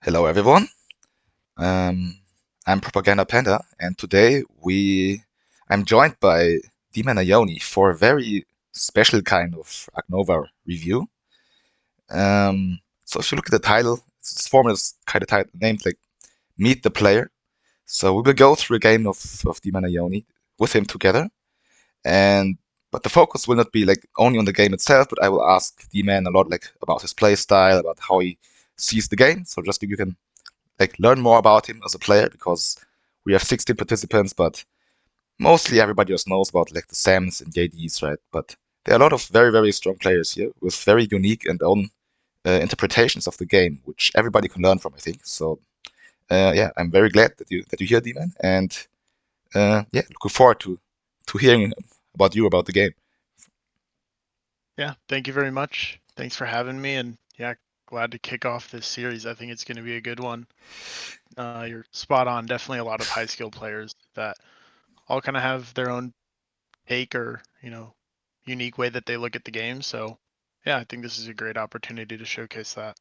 Hello, everyone. Um, I'm Propaganda Panda, and today I'm joined by dmannaioni for a very special kind of Ark Nova review. So if you look at the title, it's format is kind of named like Meet the Player. So we will go through a game of dmannaioni with him together, and but the focus will not be like only on the game itself, but I will ask D-Man a lot like about his play style, about how he sees the game. So just you can like learn more about him as a player because we have 16 participants, but mostly everybody just knows about like the Sams and JDs, right? But there are a lot of very strong players here with very unique and own interpretations of the game, which everybody can learn from, I think. So yeah, I'm very glad that you here, D-Man, and yeah, looking forward to hearing about you about the game. Yeah, thank you very much. Thanks for having me, and yeah, glad to kick off this series. I think it's going to be a good one. You're spot on. Definitely a lot of high skill players that all kind of have their own take or unique way that they look at the game. So yeah, I think this is a great opportunity to showcase that.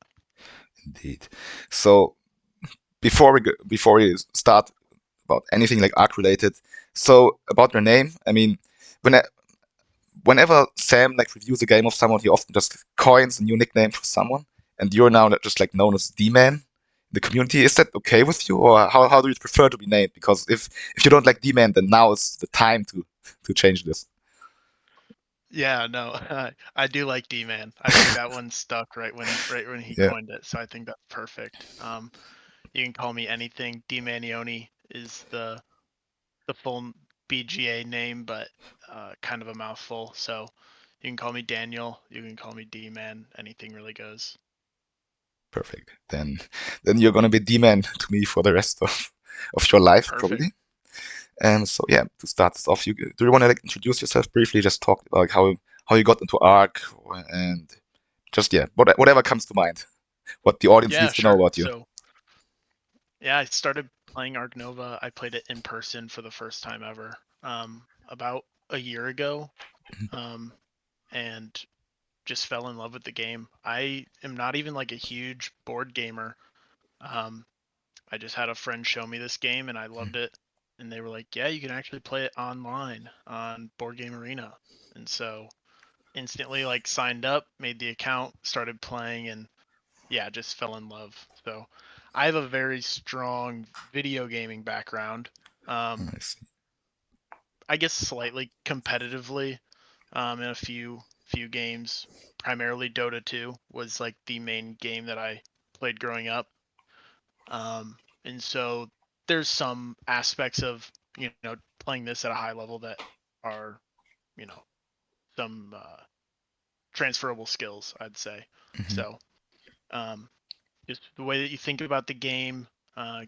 Indeed. So before we start about anything like Ark related, so about your name, I mean, when whenever Sam like reviews a game of someone, he often just coins a new nickname for someone, and you're now just like known as D-Man in the community. Is that okay with you, or how do you prefer to be named? Because if you don't like D-Man, then now is the time to change this. Yeah, no, I do like D-Man. I think that one stuck right when he Yeah, coined it. So I think that's perfect. You can call me anything. dmannaioni is the full BGA name, but kind of a mouthful. So you can call me Daniel. You can call me D-Man. Anything really goes. perfect. Then you're gonna be D-Man to me for the rest of your life, Perfect. probably. And so yeah, to start this off, do you want to like introduce yourself briefly? Just talk about like, how you got into Ark, and just yeah, whatever comes to mind. What the audience Yeah, needs to know sure. about you. So yeah, I started playing Ark Nova. I played it in person for the first time ever, about a year ago, um, and just fell in love with the game. I am not even like a huge board gamer. Um, I just had a friend show me this game and I loved it. And they were like, yeah, you can actually play it online on Board Game Arena. And so instantly like signed up, made the account, started playing, and yeah, just fell in love. So I have a very strong video gaming background. Um, I see. I guess slightly competitively, in a few games. Primarily Dota 2 was like the main game that I played growing up. And so there's some aspects of playing this at a high level that are you know some transferable skills, I'd say. Mhm. So um, just the way that you think about the game,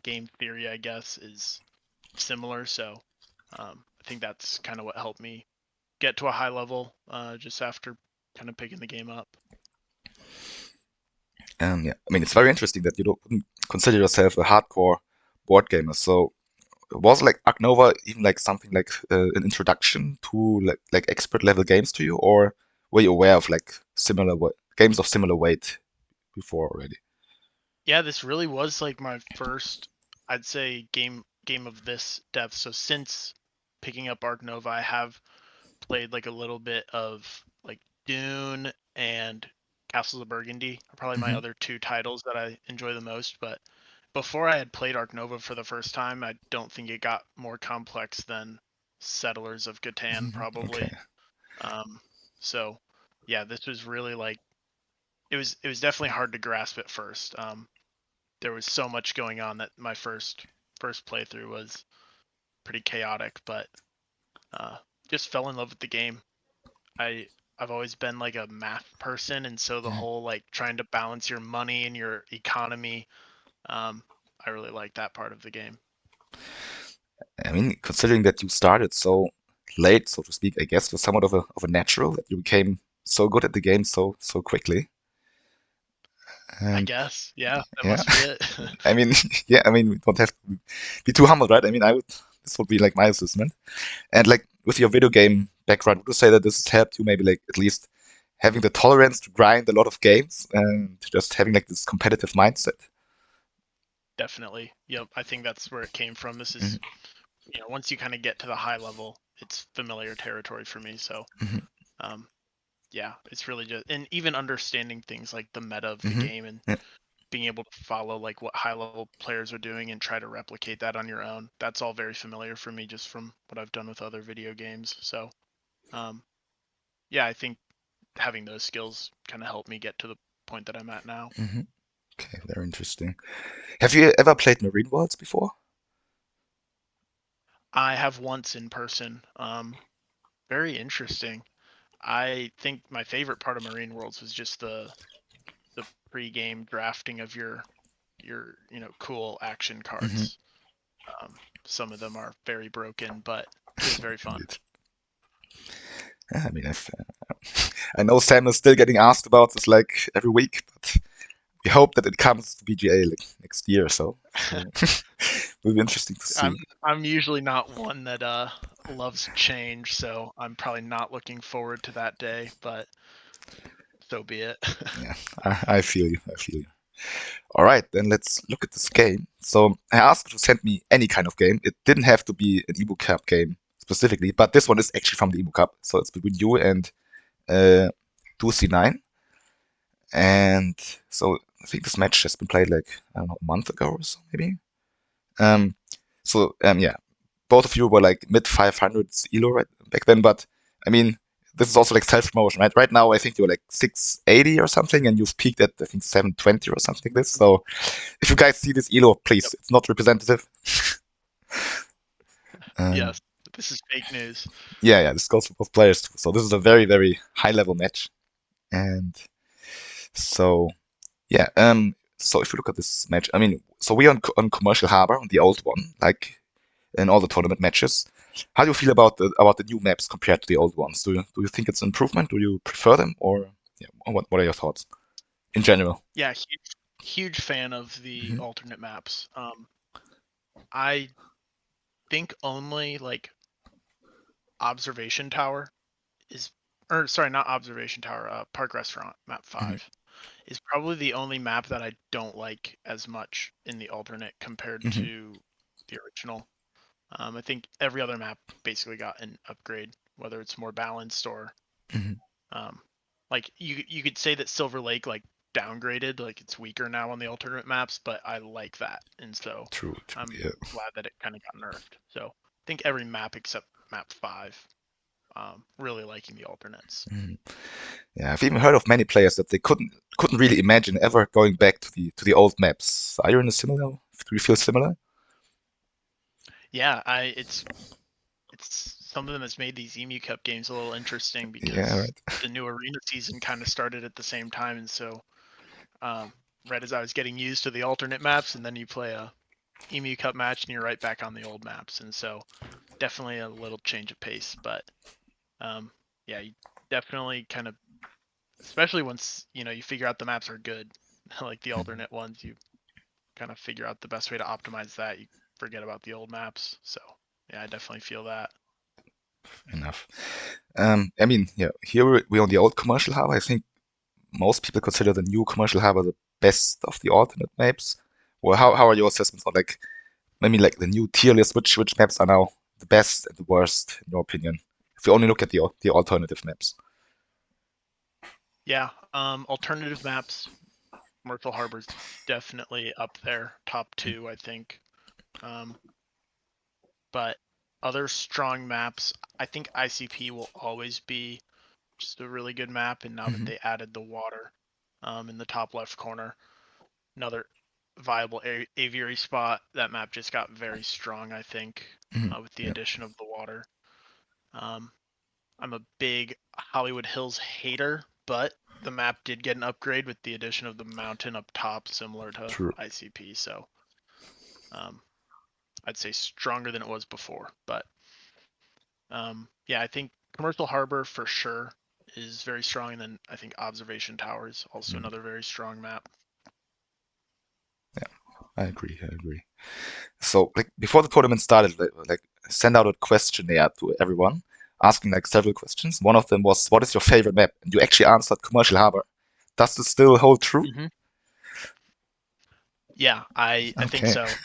game theory, I guess, is similar. So I think that's kind of what helped me get to a high level just after kind of picking the game up. Yeah, I mean, it's very interesting that you wouldn't consider yourself a hardcore board gamer. So was like Ark Nova even like something like an introduction to like expert level games to you, or were you aware of like games of similar weight before already? Yeah, this really was like my first, I'd say, game of this depth. So since picking up Ark Nova, I have played like a little bit of like Dune and Castles of Burgundy are probably my Hmm. other two titles that I enjoy the most. But before I had played Ark Nova for the first time, I don't think it got more complex than Settlers of Catan, Okay. probably. Um, so yeah, this was really like it was definitely hard to grasp at first. There was so much going on that my first playthrough was pretty chaotic, but uh, just fell in love with the game. I I've always been like a math person, and so the Mhm. whole like trying to balance your money and your economy, um, I really like that part of the game. I mean, considering that you started so late, so to speak, I guess you're somewhat of a natural that you became so good at the game so quickly. I And guess, yeah, that yeah, must be it. I mean, yeah, I mean, we don't have to be too humble, right? I mean, this would be like my assessment. And like with your video game background, would you say that this has helped you maybe like at least having the tolerance to grind a lot of games and just having like this competitive mindset? definitely. Yep, I think that's where it came from. This Mhm, is, once you kind of get to the high level, it's familiar territory for me. So, mhm, um, yeah, it's really just, and even understanding things like the meta of the mhm. game and Yeah. being able to follow like what high level players are doing and try to replicate that on your own. That's all very familiar for me just from what I've done with other video games. So, um, yeah, I think having those skills kind of helped me get to the point that I'm at now. Mhm. Okay, very interesting. Have you ever played Marine Worlds before? I have once in person. Very interesting. I think my favorite part of Marine Worlds was just the pre-game drafting of your cool action Mhm. cards. Some of them are very broken, but it was very fun. Indeed. Yeah, I mean, I know Sam is still getting asked about this like every week, but we hope that it comes to BGA like next year or so. So will be interesting to I'm see. I'm usually not one that loves change, so I'm probably not looking forward to that day, but so be it. Yeah, I feel you. I feel you. All right, then let's look at this game. So I asked you to send me any kind of game. It didn't have to be an Emu Cup game specifically, but this one is actually from the Emu Cup. So it's between you and uh, 2C9. And so I think this match has been played like, I don't know, a month ago or so, maybe. Um, yeah, both of you were like mid 500s elo right back then, but I mean, this is also like self promotion, right? Right now, I think you're like 680 or something, and you've peaked at I think 720 or something like this. So if you guys see this elo, Yep. please, it's not representative. Um, Yes, this is fake news. yeah, this goes for both players too. So this is a very, very high level match, and so yeah. So if you look at this match, I mean, so we're on Commercial Harbor, on the old one, like in all the tournament matches. How do you feel about the new maps compared to the old ones? Do you think it's an improvement? Do you prefer them, or yeah, what are your thoughts in general? Yeah, huge fan of the Hmm. alternate maps. I think only like observation tower is, or sorry, not observation tower. Park restaurant map Hmm. 5 is probably the only map that I don't like as much in the alternate compared Hmm. to the original. I think every other map basically got an upgrade, whether it's more balanced or Hmm. um, like you could say that Silver Lake like downgraded, like it's weaker now on the alternate maps, but I like that, and so True, true, I'm yeah. glad that it kind of got nerfed. So I think every map except map 5, really liking the alternates. Mhm. Yeah, I've even heard of many players that they couldn't really imagine ever going back to the old maps. Are you in a similar? Do you feel similar? Yeah, I it's some of them has made these Emu Cup games a little interesting Yeah, because right. the new arena season kind of started at the same time, and so um, right as I was getting used to the alternate maps, and then you play a Emu Cup match, and you're right back on the old maps, and so definitely a little change of pace. But um, yeah, you definitely kind of, especially once you figure out the maps are good, like the Mhm. alternate ones, you kind of figure out the best way to optimize that. You forget about the old maps. So yeah, I definitely feel that. Enough. I mean, yeah, here we're on the old commercial harbor. I think most people consider the new commercial harbor the best of the alternate maps. Well, how are your assessments on like, I mean, like the new tier list? Which maps are now the best and the worst in your opinion? If you only look at the alternative maps. Yeah, alternative maps, Myrtle Harbor's definitely up there, top two, I think. Um, but other strong maps, I think ICP will always be just a really good map. And now that Hmm. they added the water in the top left corner, another viable aviary spot, that map just got very strong, I think, Hmm. with the Yeah. addition of the water. Um, I'm a big Hollywood Hills hater, but the map did get an upgrade with the addition of the mountain up top, similar to True. ICP. So um, I'd say stronger than it was before. But yeah, I think Commercial Harbor for sure is very strong. And then I think Observation Tower is also Mm. another very strong map. Yeah, I agree. I agree. So, like before the tournament started, like send out a questionnaire to everyone, asking like several questions. One of them was, "What is your favorite map?" And you actually answered Commercial Harbor. Does this still hold true? Mm-hmm. Yeah, I think Okay. so.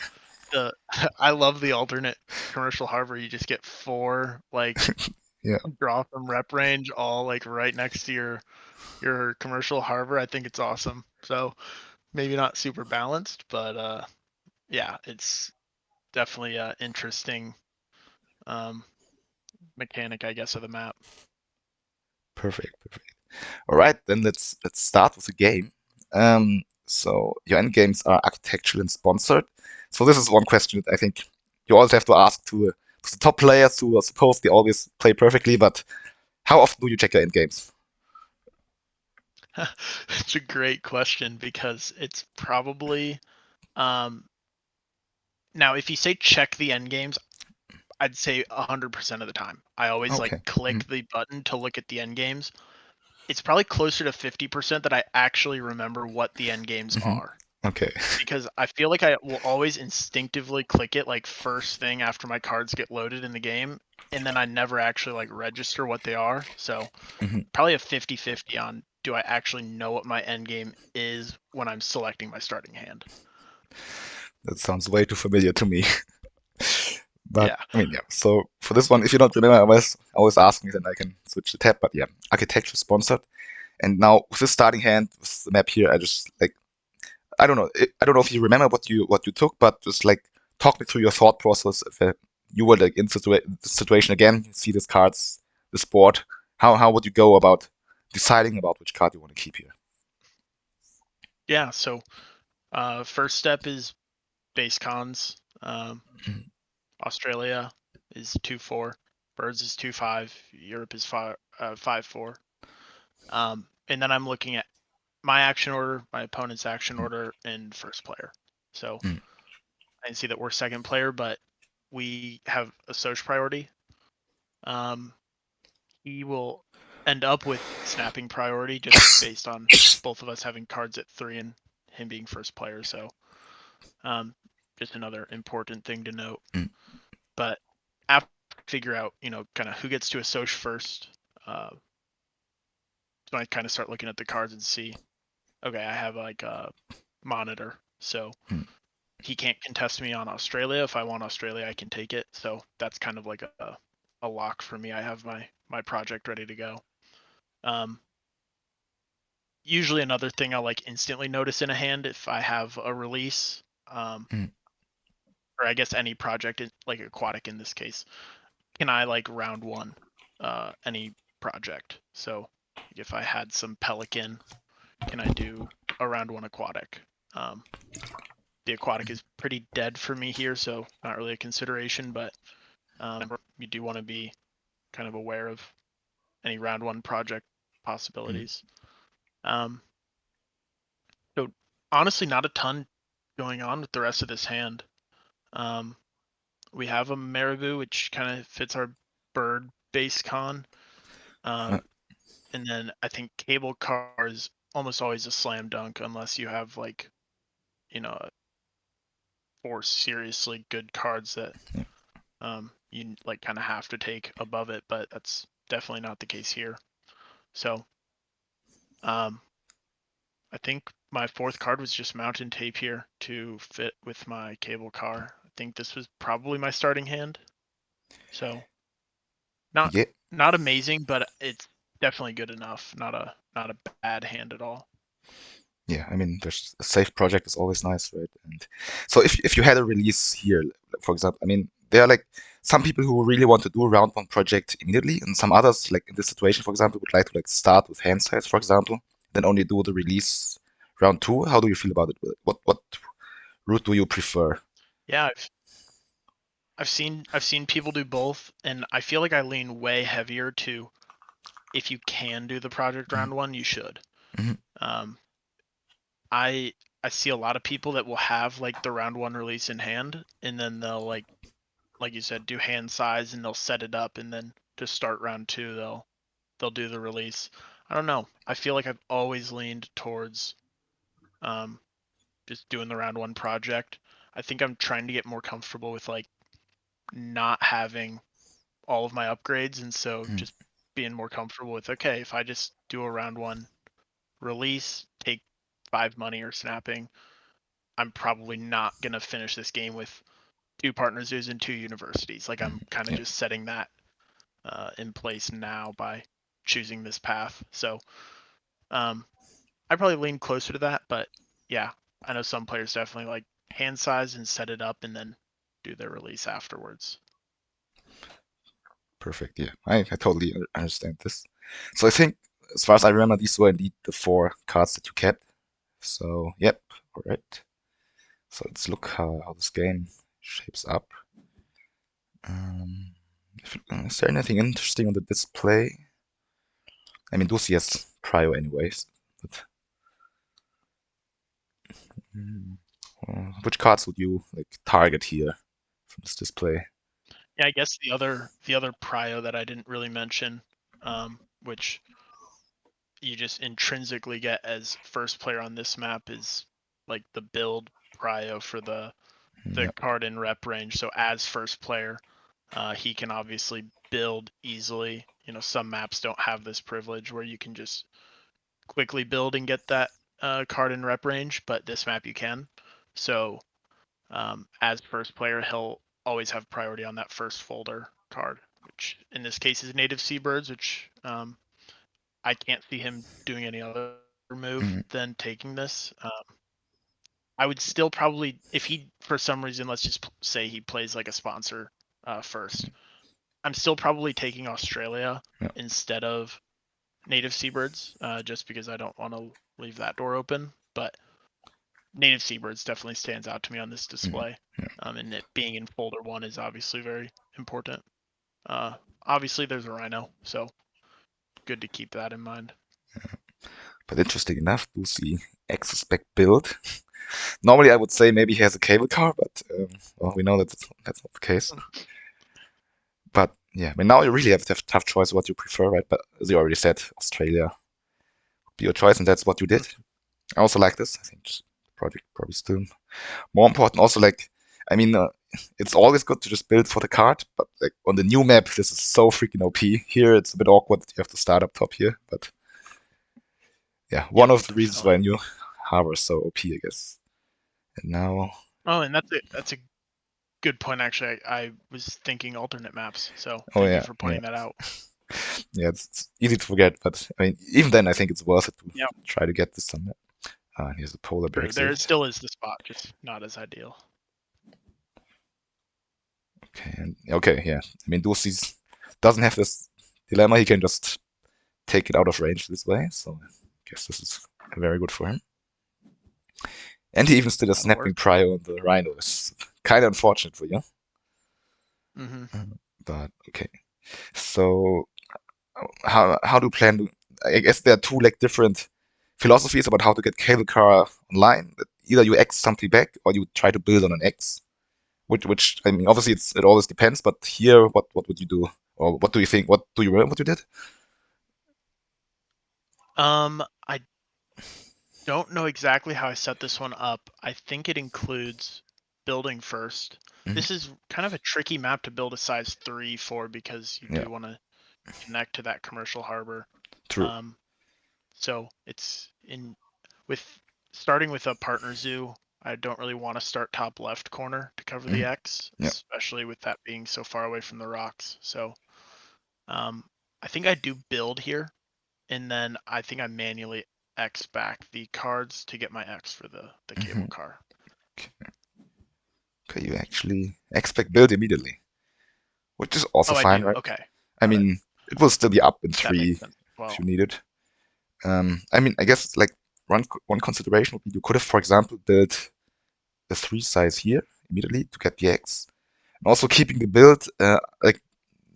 The I love the alternate commercial harbor. You just get four like Yeah, draw from rep range all like right next to your commercial harbor. I think it's awesome. So maybe not super balanced, but yeah, it's definitely a interesting um mechanic, I guess, of the map. perfect, perfect. All right, then let's start with the game. So your end games are architectural and sponsored. So this is one question that I think you always have to ask to the top players who are supposed to always play perfectly. But how often do you check your end games? It's a great question because it's probably um now if you say check the end games, I'd say 100% of the time. I always like Okay. click Mm-hmm. the button to look at the end games. It's probably closer to 50% that I actually remember what the end games Mm-hmm. are, Okay. because I feel like I will always instinctively click it like first thing after my cards get loaded in the game, and then I never actually like register what they are. So Mm-hmm. probably a 50-50 on do I actually know what my end game is when I'm selecting my starting hand. That sounds way too familiar to me. But Yeah. I mean, yeah. So for this one, if you don't remember, I always ask me, then I can switch the tab. But yeah, architecture sponsored. And now with this starting hand, with the map here, I just like I don't know. I don't know if you remember what you took, but just like talk me through your thought process. If you were like in this situation again, you see these cards, this board, how would you go about deciding about which card you want to keep here? Yeah. So first step is base cons. Mhm. Australia is 2-4. Birds is 2-5. Europe is 5-4. And then I'm looking at my action order, my opponent's action order, and first player. So Mhm. I can see that we're second player, but we have a Soch priority. Um, he will end up with snapping priority just based on both of us having cards at 3 and him being first player. So just another important thing to note. Mhm. But after figure out, kind of who gets to a Soch first, so I kind of start looking at the cards and see, okay, I have like a monitor. So Mhm. he can't contest me on Australia. If I want Australia, I can take it. So that's kind of like a lock for me. I have my project ready to go. Um, Usually another thing I'll like instantly notice in a hand if I have a release, Mhm. or I guess any project like aquatic in this case. Can I like round one any project? So if I had some pelican, can I do a round one aquatic? Um, the aquatic is pretty dead for me here, so not really a consideration, but you do want to be kind of aware of any round one project Mhm. possibilities. Um, so honestly, not a ton going on with the rest of this hand. Um, we have a marabou, which kind of fits our bird base con. Uh, Um, and then I think cable car is almost always a slam dunk unless you have like, you know, four seriously good cards that yeah. you like kind of have to take above it, but that's definitely not the case here. So um, I think my fourth card was just mountain tape here to fit with my cable car. I think this was probably my starting hand. So not Yeah, not amazing, but it's definitely good enough. Not a bad hand at all. yeah. I mean, there's a safe project is always nice, right? And so if you had a release here, for example, I mean, there are like some people who really want to do a round one project immediately, and some others, like in this situation, for example, would like to like start with hand size, for example, then only do the release round two. How do you feel about it? What route do you prefer? Yeah, I've seen people do both, and I feel like I lean way heavier to if you can do the project Mhm. round one, you should. Mhm. Um, I I see a lot of people that will have like the round one release in hand, and then they'll like you said, do hand size, and they'll set it up, and then to start round two, they'll do the release. I don't know. I feel like I've always leaned towards um, just doing the round one project. I think I'm trying to get more comfortable with like not having all of my upgrades, and so Mhm. just being more comfortable with, okay, if I just do a round one release, take 5 money or snapping, I'm probably not gonna finish this game with 2 partner zoos and 2 universities. Like I'm kind of Yeah, just setting that in place now by choosing this path. So I probably lean closer to that, but yeah, I know some players definitely like hand size and set it up and then do their release afterwards. perfect. Yeah, I totally understand this. So I think, as far as I remember, these were indeed the 4 cards that you kept. So, yep, all right. So let's look how this game shapes up. Um, is there anything interesting on the display? I mean, Lucy has prio anyways, but hmm, which cards would you like target here from this display? Yeah, I guess the other prio that I didn't really mention, which you just intrinsically get as first player on this map is like the build prio for the Yeah. card in rep range. So as first player, he can obviously build easily. Some maps don't have this privilege where you can just quickly build and get that card in rep range, but this map you can. So as first player, he'll always have priority on that first folder card, which in this case is native seabirds, which I can't see him doing any other move Mhm. than taking this. I would still probably, if he for some reason, let's just say he plays like a sponsor first, I'm still probably taking Australia Yeah. instead of native seabirds, just because I don't want to leave that door open. But native seabirds definitely stands out to me on this Mhm. display, Yeah. and it being in folder 1 is obviously very important. Obviously, there's a rhino, so good to keep that in mind. But interesting enough, Lucy X spec build. Normally, I would say maybe he has a cable car, but well, we know that that's not the case. But yeah, I mean, now you really have to have a tough choice what you prefer, right? But as you already said, Australia would be your choice, and that's what you did. I also like this. I think the project probably still more important. Also, like, I mean, it's always good to just build for the card, but like on the new map, this is so freaking OP. Here, it's a bit awkward that you have to start up top here, but yeah, one Yep, of the reasons why definitely. New Harbor is so OP, I guess. And now, Oh, and that's a good point. Actually, I was thinking alternate maps, so oh thank you yeah, for yeah, pointing that out. yeah, it's easy to forget, but I mean, even then, I think it's worth it to Yeah, try to get this on map. Here's a polar bear true. There exhibit. still is the spot, just not as ideal. Okay, and okay, yeah. I mean, Dulcis doesn't have this dilemma. He can just take it out of range this way, so I guess this is very good for him. And he even still a That'll snapping work. prio on the rhino. It's kind of unfortunate for you. Hmm. But okay. So how do you plan to? I guess there are two like different philosophies about how to get cable car online. Either you X something back, or you try to build on an X. Which I mean, obviously it always depends. But here, what would you do, or what do you think? What do you remember what you did? I don't know exactly how I set this one up. I think it includes building first. Mhm. This is kind of a tricky map to build a size 3 for because you Yeah, do want to connect to that commercial harbor. true. Um, so it's in with starting with a partner zoo. I don't really want to start top left corner to cover the Mhm. X, Yeah, especially with that being so far away from the rocks. So um, I think I do build here, and then I think I manually X back the cards to get my X for the cable Mhm. car. Okay, you actually expect build immediately, which is also Oh, I fine, do. right? Okay, I got it. mean, it will still be up in That makes three sense. if Well, you need it. I mean, I guess like one consideration would be you could have, for example, built the 3 size here immediately to get the X, and also keeping the build like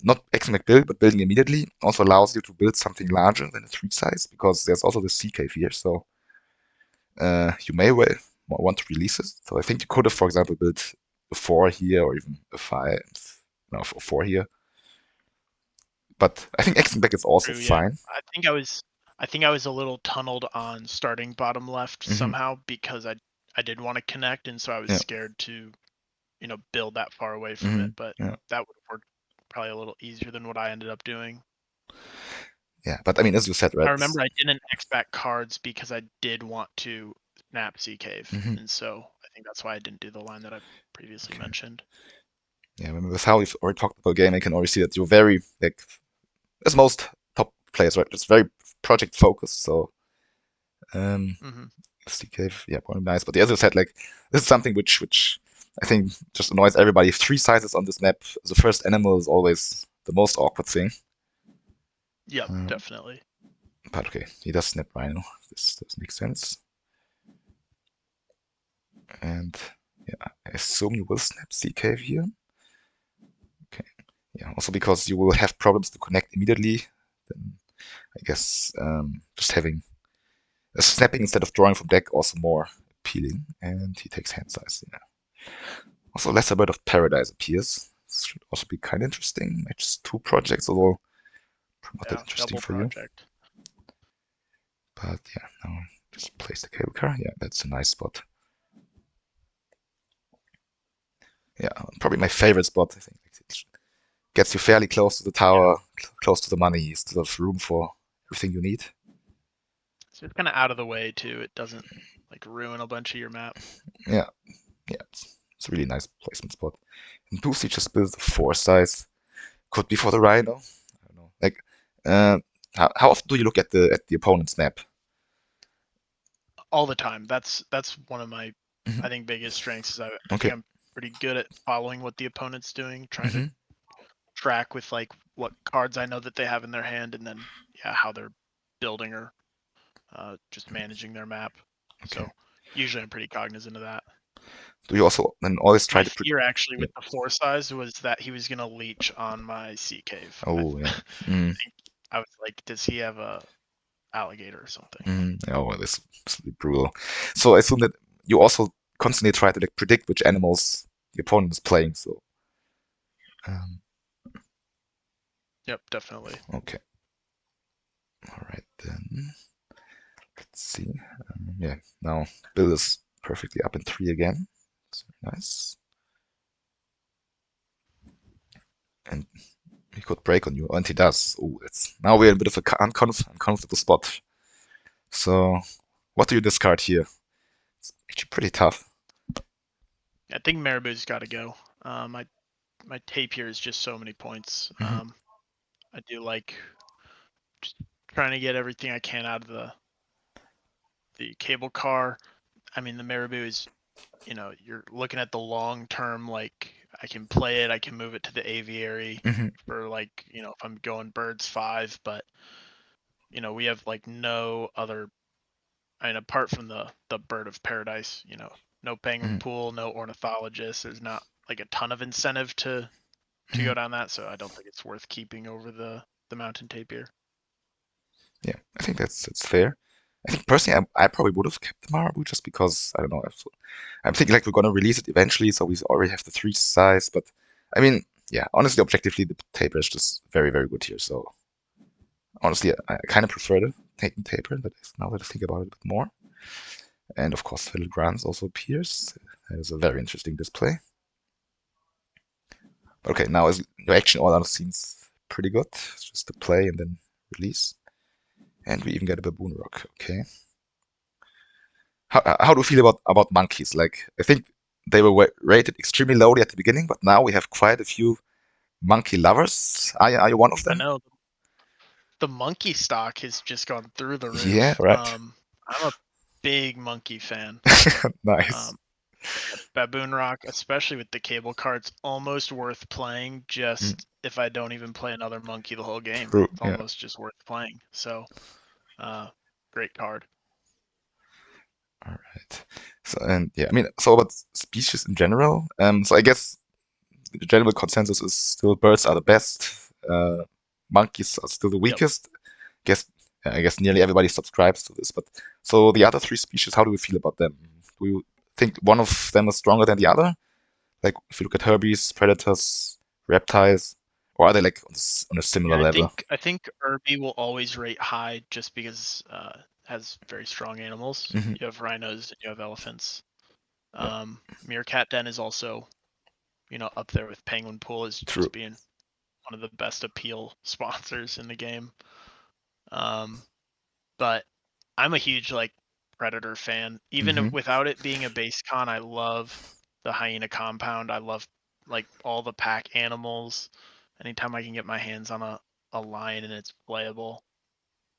not X build, but building immediately also allows you to build something larger than a 3 size because there's also the sea cave here, so you may well want to release it. So I think you could have, for example, built a 4 here or even a 5, no, a 4 here. But I think X is also true. Yeah, fine. I think I was a little tunneled on starting bottom left Hmm. somehow because I did want to connect, and so I was Yeah. scared to build that far away from Hmm. it. But Yeah. that would have worked probably a little easier than what I ended up doing. Yeah. But I mean, as you said, I right? remember I didn't X back cards because I did want to snap Sea Cave, Hmm. and so I think that's why I didn't do the line that I previously Okay. mentioned. Yeah, I mean, with how we've already talked about game, I can already see that you're very like, as most top players, right? It's very project focused. So Hmm. Sea Cave, yeah, probably nice. But as I said, like this is something which I think just annoys everybody. Three sizes on this map. The first animal is always the most awkward thing. Yep, Uh, definitely. but okay, he does snap Rhino. This does make sense. And yeah, I assume you will snap Sea Cave here. Okay. Yeah, also because you will have problems to connect immediately. Then I guess just having a snapping instead of drawing from deck also more appealing. And he takes hand size. Yeah. Also, Lesser Bird of Paradise appears. This should also be kind of interesting. Matches two projects, although not that Yeah, interesting double for you. project. But yeah, now just place the cable car. Yeah, that's a nice spot. Yeah, probably my favorite spot. I think it gets you fairly close to the Yeah, tower, close to the money. Still have room for everything you need. so it's kind of out of the way too. It doesn't like ruin a bunch of your map. Yeah, yeah, it's a really nice placement spot. And Boosie just builds a 4 size. Could be for the Rhino. I don't know. Like, uh, how often do you look at the opponent's map? All the time. That's one of my, Hmm. I think, biggest strengths is I think Okay. I'm pretty good at following what the opponent's doing, trying to Hmm. track with like what cards I know that they have in their hand, and then yeah, how they're building or just managing their map. Okay. So usually I'm pretty cognizant of that. Do you also then always try My to? fear actually Yeah. with the 4 size was that he was gonna leech on my sea cave. I Oh yeah. Mm, think I was like, does he have a alligator or something? oh, well, this will be brutal. So I assume that you also constantly try to like predict which animals the opponent is playing. So um, Yep, definitely. okay. All right then. Let's see. Yeah. Now Bill is perfectly up in 3 again. That's very nice. And he could break on you, and he does. Oh, it's now we're in a bit of a uncomfortable spot. So what do you discard here? It's actually pretty tough. I think Marabou's got to go. My tape here is just so many points. Hmm. I do like just trying to get everything I can out of the cable car. I mean, the Marabou is, you're looking at the long term. Like I can play it, I can move it to the aviary Hmm. for like, if I'm going birds 5, but we have like no other. I mean, apart from the bird of paradise, no penguin Hmm. pool, no ornithologist. There's not like a ton of incentive to Hmm. go down that, so I don't think it's worth keeping over the mountain tapir. Yeah, I think that's fair. I think personally, I probably would have kept the Marabou just because I don't know. I'm thinking like we're gonna release it eventually, so we already have the 3 size. But I mean, yeah, honestly, objectively, the taper is just very very good here. So honestly, I kind of prefer the taking taper, but now that I think about it a bit more, and of course, Little Grants also appears. That is a very interesting display. But okay, now as your action all out seems pretty good. It's just to play and then release, and we even get a baboon rock. Okay. How do you feel about monkeys? Like, I think they were rated extremely lowly at the beginning, but now we have quite a few monkey lovers. Are you one of I them? know the monkey stock has just gone through the Yeah, roof. right. I'm a big monkey fan. Nice. Um, yeah, Baboon Rock, especially with the cable car, it's almost worth playing Mm, just if I don't even play another monkey the whole game. true. It's Yeah. almost just worth playing. So, uh, great card. All right. So and yeah, I mean, so about species in general. So I guess the general consensus is still birds are the best. Monkeys are still the Yep. weakest. Guess I guess nearly everybody subscribes to this. But so the other 3 species, how do we feel about them? Do you think one of them is stronger than the other? Like if you look at herbies, predators, reptiles, or are they like on a similar Yeah, I level? think I think Irby will always rate high just because has very strong animals. Hmm. You have rhinos and you have elephants. Yeah, Meerkat Den is also, up there with Penguin Pool as true. just being one of the best appeal sponsors in the game. Um, but I'm a huge like Predator fan. Even Mm-hmm. without it being a base con, I love the hyena compound. I love like all the pack animals. Anytime I can get my hands on a lion and it's playable,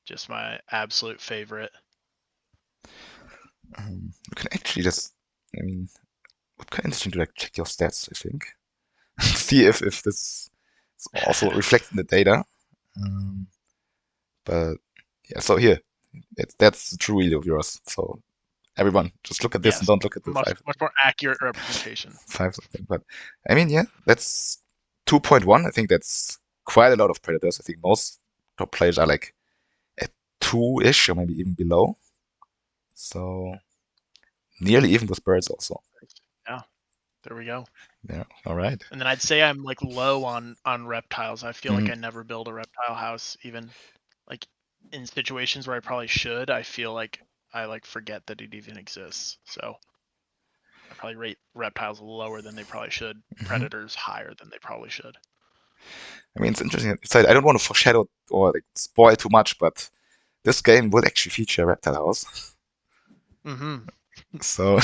just my absolute favorite. You can actually just, I mean, what kind of interesting to like check your stats, I think. See if this is also reflected in the data. Um, but yeah, so here, that's the true wheel of yours. So everyone, just look at this and Yes, don't look at the much much more accurate representation. five something. But I mean, yeah, that's 2.1. I think that's quite a lot of predators. I think most top players are like at two-ish or maybe even below. So nearly even with birds also. Yeah, there we go. Yeah, all right. And then I'd say I'm like low on reptiles. I feel like Mm, I never build a reptile house, even like in situations where I probably should. I feel like I like forget that it even exists. So I probably rate reptiles lower than they probably should, mhm. predators higher than they probably should. I mean, it's interesting. I don't want to foreshadow or like spoil too much, but this game will actually feature a reptile house. Mm-hmm. So,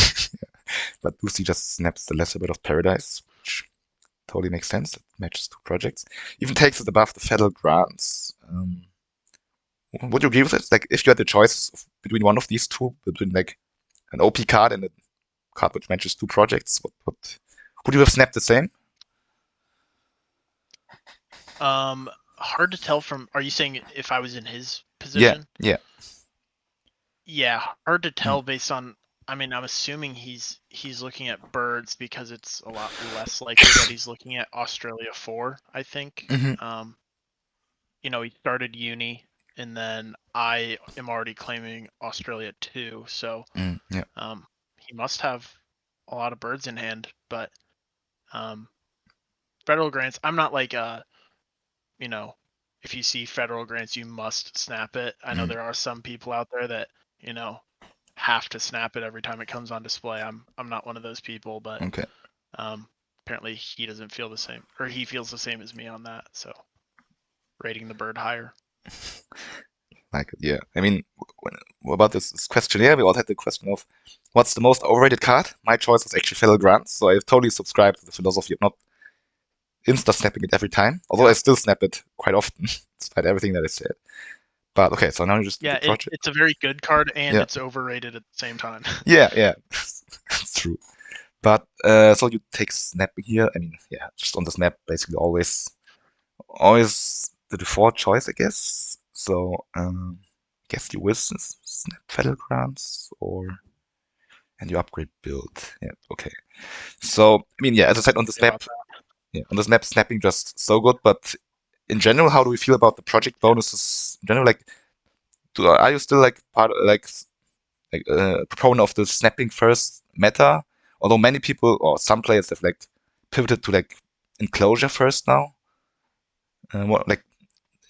but Lucy just snaps the lesser bit of paradise, which totally makes sense. It matches two projects. Even takes it above the federal grants. Would you agree with it? Like, if you had the choice between one of these two, between like an OP card and a card which matches two projects, what would you have snapped the same? Um, hard to tell from. Are you saying if I was in his Yeah, position? yeah. Yeah, hard to Mm, tell based on. I mean, I'm assuming he's looking at birds because it's a lot less likely that he's looking at Australia 4, I think. hmm He started uni, and then I am already claiming Australia 2, so yeah. he must have a lot of birds in hand. But um, federal grants, I'm not like you know, if you see federal grants, you must snap it. I know Mm, there are some people out there that you know have to snap it every time it comes on display. I'm not one of those people, but okay. um, apparently he doesn't feel the same, or he feels the same as me on that. So rating the bird higher. Like, yeah. I mean, about this questionnaire, we all had the question of what's the most overrated card? My choice was actually Federal Grants, so I totally subscribe to the philosophy of not insta snapping it every time. Although I Yeah, still snap it quite often, despite everything that I said. But okay, so now you just do the yeah, project. it's a very good card and Yeah, it's overrated at the same time. yeah, yeah. That's true. But so you take snapping here. I mean, yeah, just on the snap, basically always the default choice, I guess. So I guess you will snap Federal Grants or and you upgrade build. Yeah, okay. So I mean, yeah, as I said on the About snap, yeah, on the snap, snapping just so good. But in general, how do we feel about the project that. bonuses? In general, like, are you still like part like proponent of the snapping first meta? Although many people or some players have like pivoted to like enclosure first now. What like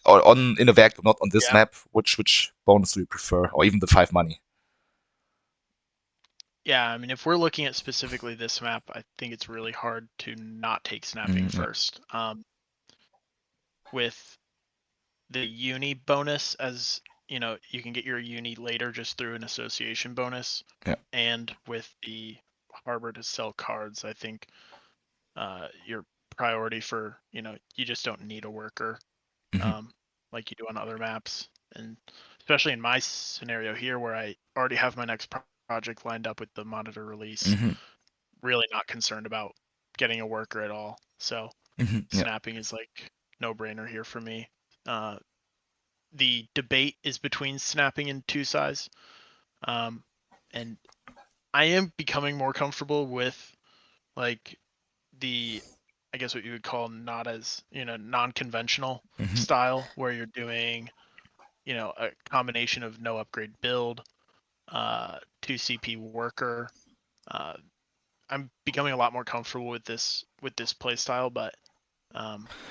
or on in a vacuum, not on this Yeah, map. Which bonus do you prefer, or even the 5 money? yeah. I mean, if we're looking at specifically this map, I think it's really hard to not take snapping Yeah. first. With the uni bonus, as you can get your uni later just through an association bonus, Yeah. and with the harbor to sell cards, I think your priority for you just don't need a worker hmm um, like you do on other maps, and especially in my scenario here where I already have my next project lined up with the monitor release, hmm really not concerned about getting a worker at all. So Yeah. snapping is like no brainer here for me. Uh, the debate is between snapping and two size, um, and I am becoming more comfortable with like the I guess what you would call not as non-conventional hmm style where you're doing a combination of no upgrade build, 2 CP worker. Uh, I'm becoming a lot more comfortable with this play style, but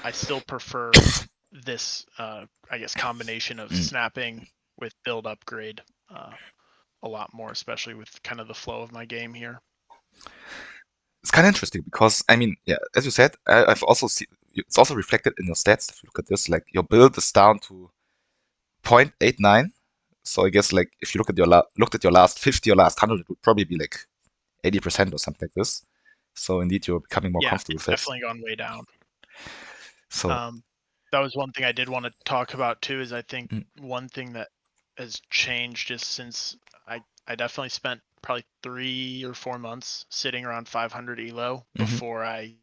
I still prefer this I guess combination of Mm. snapping with build upgrade uh, a lot more, especially with kind of the flow of my game here. It's kind of interesting because I mean, yeah, as you said, I've also seen it's also reflected in your stats. If you look at this, like your build is down to 0.89, So I guess like if you looked at your last 50 or last 100, it would probably be like 80% or something like this. So indeed, you're becoming more Yeah, comfortable it's with this. definitely gone way down. So Um, that was one thing I did want to talk about too. Is I think mm, one thing that has changed just since I definitely spent probably 3 or 4 months sitting around 500 elo mhm, before I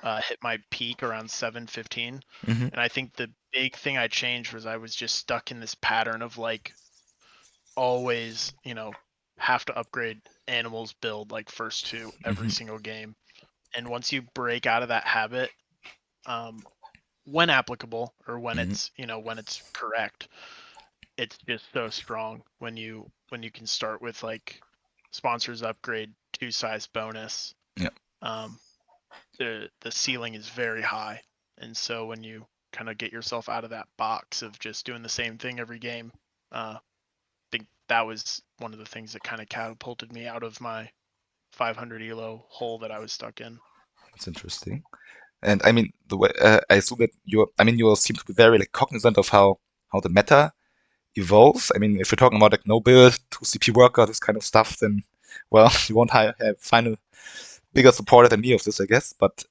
hit my peak around 715. mhm, And I think the big thing I changed was I was just stuck in this pattern of like always, have to upgrade animals build like first two every mhm, single game. And once you break out of that habit, um, when applicable or when mhm, it's correct, it's just so strong when you can start with like sponsors upgrade 2 size bonus. yeah, Um, the ceiling is very high, and so when you kind of get yourself out of that box of just doing the same thing every game, I think that was one of the things that kind of catapulted me out of my 500 elo hole that I was stuck in. it's interesting. And I mean, the way I assume that you seem to be very like cognizant of how the meta evolves. I mean, if you're talking about like no build, 2 CP worker, this kind of stuff, then well, you won't find a bigger supporter than me of this, I guess. But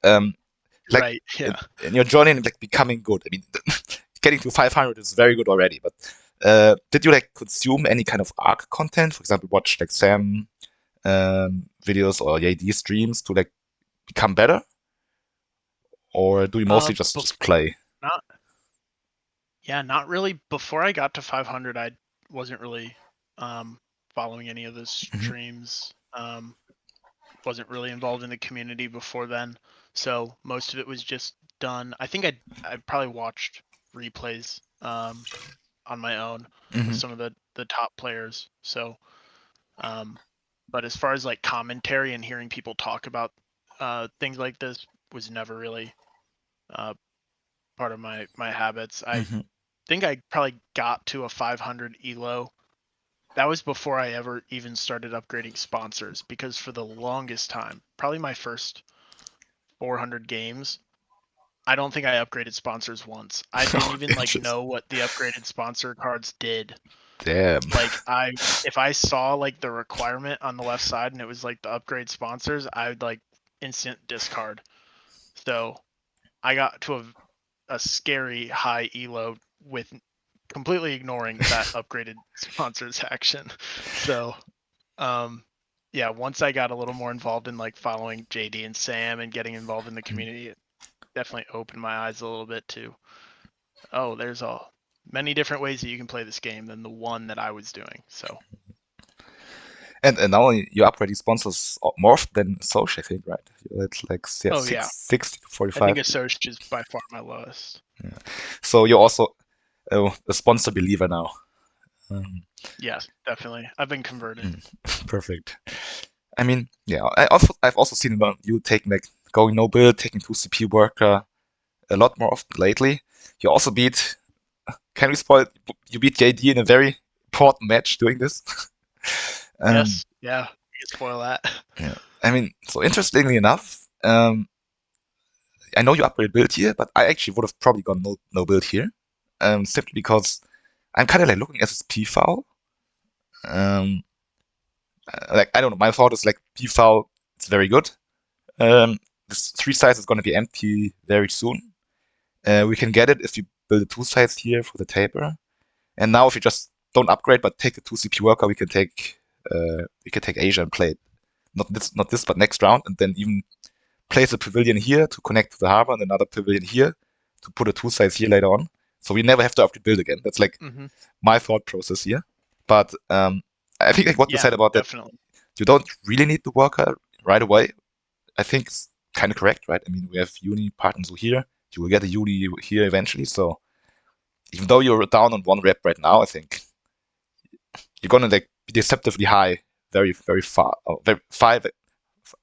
like Right. Yeah. in your journey and like becoming good. I mean, getting to 500 is very good already. But did you like consume any kind of Arc content? For example, watch like Sam videos or JD streams to like become better, or do you mostly just Before play? not Yeah, not really. Before I got to 500, I wasn't really um, following any of the Hmm. streams. Wasn't really involved in the community before then, so most of it was just done. I think I probably watched replays on my own with Hmm. some of the top players. So, um, but as far as like commentary and hearing people talk about things like this was never really uh, part of my habits. I Hmm. think I probably got to a 500 elo. That was before I ever even started upgrading sponsors because for the longest time, probably my first 400 games, I don't think I upgraded sponsors once. I didn't Oh, even like interesting. know what the upgraded sponsor cards did. Damn. Like if I saw like the requirement on the left side and it was like the upgrade sponsors, I would like instant discard. So I got to a scary high elo with completely ignoring that upgraded sponsors action. So, um, yeah, once I got a little more involved in like following JD and Sam and getting involved in the community, it definitely opened my eyes a little bit to, oh, there's many different ways that you can play this game than the one that I was doing. So, And now you upgrade these sponsors more often than Soch, I think, right? It's like yeah, oh yeah, 60 to I think 45. Asosh is by far my lowest. Yeah. So you're also a sponsor believer now. Um, Yes, definitely. I've been converted. Perfect. I mean, yeah, I've also seen you taking like going no build, taking 2 CP worker a lot more often lately. You also beat. Can we spoil? You beat JD in a very important match doing this. um, Yes, yeah, we can spoil that. yeah. I mean, so interestingly enough, I know you upgrade build here, but I actually would have probably gone no build here, simply because I'm kind of like looking at this P foul. Um, like I don't know, my thought is like P foul. It's very good. This 3 size is going to be empty very soon. We can get it if you build a 2 size here for the taper. And now if you just don't upgrade but take the 2 CP worker, we can take Asia and play it. Not this, but next round, and then even place a pavilion here to connect to the harbor, and another pavilion here to put a 2 size here later on. So we never have to upgrade build again. That's like Hmm. my thought process here. But I think like what you Yeah, said about that, definitely. you don't really need the worker right away. I think it's kind of correct, right? I mean, we have uni partners here. You will get a uni here eventually. So even though you're down on 1 rep right now, I think you're gonna like be deceptively high, very very far, very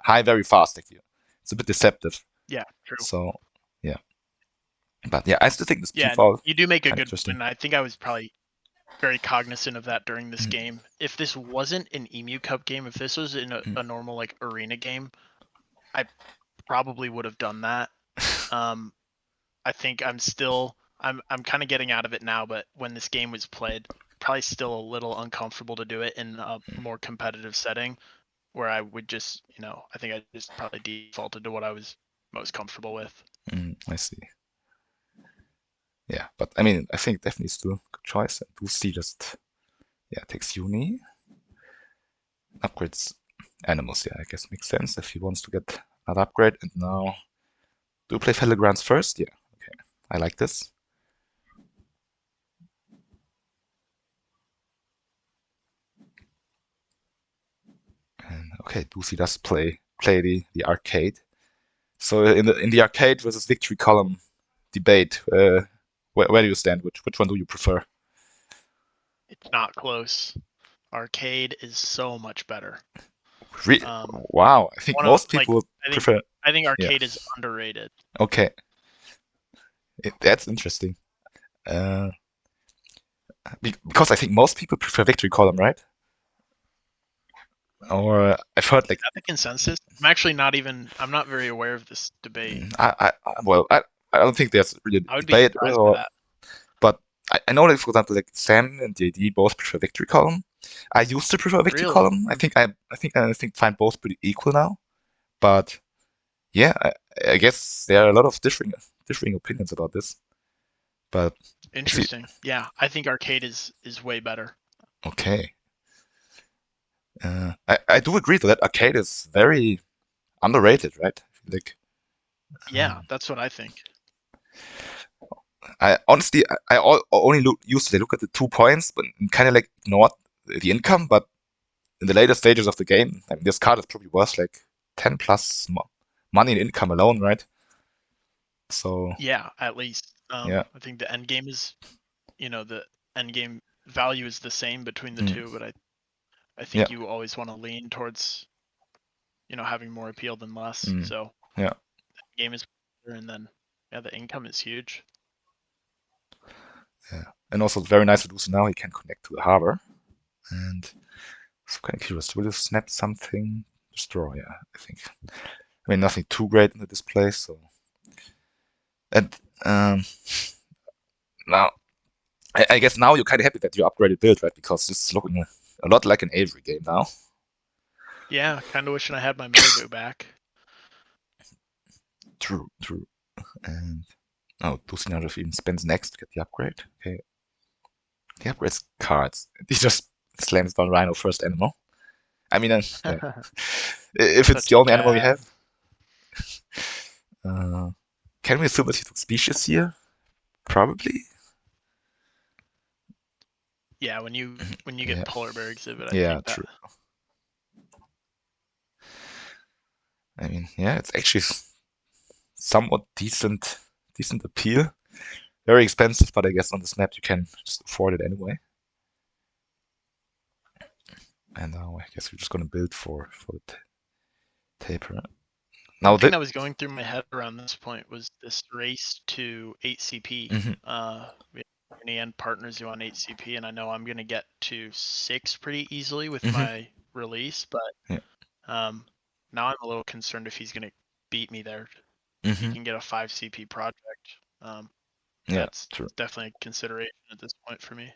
high very fast. Like you, it's a bit deceptive. Yeah, true. So yeah, but yeah, I still think this Yeah, and P-fall you do make a kind of good interesting. point. I think I was probably very cognizant of that during this Mm, game. If this wasn't an Emu Cup game, if this was in mm, a normal like arena game, I probably would have done that. Um, I think I'm kind of getting out of it now, but when this game was played, probably still a little uncomfortable to do it in a more competitive setting, where I would just, I think I just probably defaulted to what I was most comfortable with. I see. Yeah, but I mean, I think definitely still a good choice. And Lucy just, yeah, takes Uni, upgrades animals. Yeah, I guess makes sense if he wants to get another upgrade. And now, do you play Battlegrounds first? Yeah, okay. I like this. And okay, Lucy does play the arcade. So in the arcade versus victory column debate, where do you stand? Which one do you prefer? It's not close. Arcade is so much better. Re Um, wow, I think one of most like people I think prefer. I think Yeah, arcade is underrated. okay, that's interesting. Uh, because I think most people prefer victory column, right? Or I've heard like Is that the consensus? I'm not very aware of this debate. well, I don't think there's really I a would be debate, surprised by that. but I know that for example, like Sam and JD both prefer victory column. I used to prefer victory Really? column. I think find both pretty equal now. But yeah, I guess there are a lot of differing opinions about this. But I see. Interesting. Yeah, I think arcade is way better. Okay. I do agree that arcade is very underrated, right? Like, Yeah, that's what I think. I honestly, only used to look at the 2 points, but kind of like ignored the income. But in the later stages of the game, I mean, this card is probably worth like 10 plus money in income alone, right? So Yeah, at least. yeah, I think the end game is, the end game value is the same between the mm, two, but I yeah, think you always want to lean towards, having more appeal than less. mm, So yeah, game is better, and then yeah, the income is huge. yeah. And also very nice to do so now. He can connect to the harbor. And so kind of curious, will you snap something? Destroy, yeah, I think. I mean, nothing too great in the display, so. And now, I guess now you're kind of happy that you upgraded build, right? Because this is looking a lot like an Avery game now. Yeah, kind of wishing I had my Marabou back. True, true. And oh, Dulcinea even spends next to get the upgrade. Okay, he upgrades cards. He just slams down Rhino first animal. I mean, yeah. If it's Such the a only animal we dad. have, uh, can we assume that he took species here? Probably. Yeah, when you Yeah, get polar bear exhibit, I yeah, think that. true. I mean, yeah, it's actually somewhat decent appeal. Very expensive, but I guess on this map you can just afford it anyway. And now I guess we're just gonna build for the taper. Now One thing that. that was going through my head around this point was this race to 8 CP. Mhm, We have many end partners who on 8 CP, and I know I'm gonna get to 6 pretty easily with mhm, my release, but yeah, now I'm a little concerned if he's gonna beat me there. If he mhm, can get a 5 CP project, yeah, that's true. definitely a consideration at this point for me.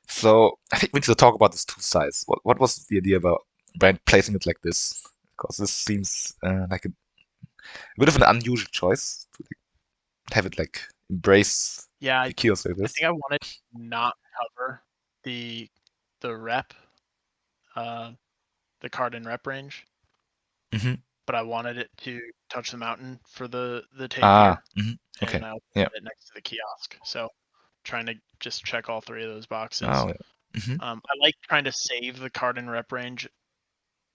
So I think we need to talk about this two sides. What was the idea about Brand placing it like this? Because this seems like a bit of an unusual choice to like, have it like embrace Yeah, the kiosk like I this. think I wanted to not cover the rep, uh, the card and rep range, Hmm. but I wanted it to touch the mountain for the Ah, tapir, okay, and I also yeah. had it next to the kiosk. So trying to just check all 3 of those boxes. Oh, yeah. Hmm. I like trying to save the card and rep range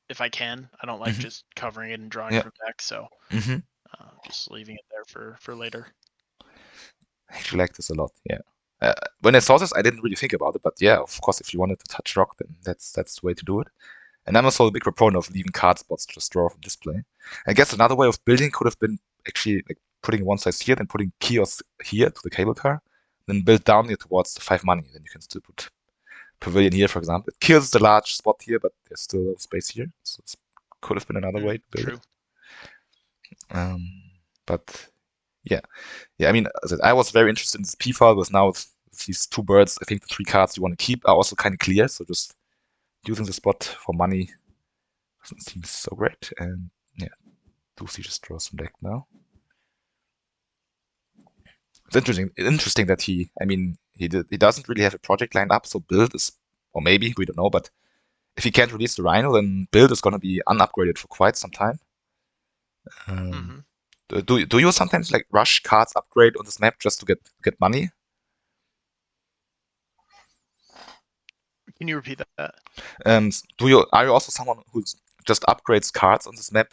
if I can. I don't like Hmm. just covering it and drawing Yeah. from deck, so Hmm. just leaving it there for later. I actually like this a lot. Yeah. When I saw this, I didn't really think about it, but yeah, of course, if you wanted to touch rock, then that's the way to do it. And I'm also a big proponent of leaving card spots just draw from display. I guess another way of building could have been actually like putting one size here, then putting kiosks here to the cable car, then build down here towards the 5 money. Then you can still put pavilion here, for example. It kills the large spot here, but there's still a lot of space here. So it could have been another way to build it. True. Um, but yeah, yeah. I mean, as I said, I was very interested in this P file, but now with these two birds, I think the three cards you want to keep are also kind of clear. So just using the spot for money doesn't seem so great. And yeah, Lucy just draws some deck now. It's interesting that he doesn't really have a project lined up, so build is, or maybe we don't know, but if he can't release the Rhino, then build is gonna be unupgraded for quite some time. Um, Hmm. do you sometimes like rush cards upgrade on this map just to get money? Can you repeat that? Are you also someone who just upgrades cards on this map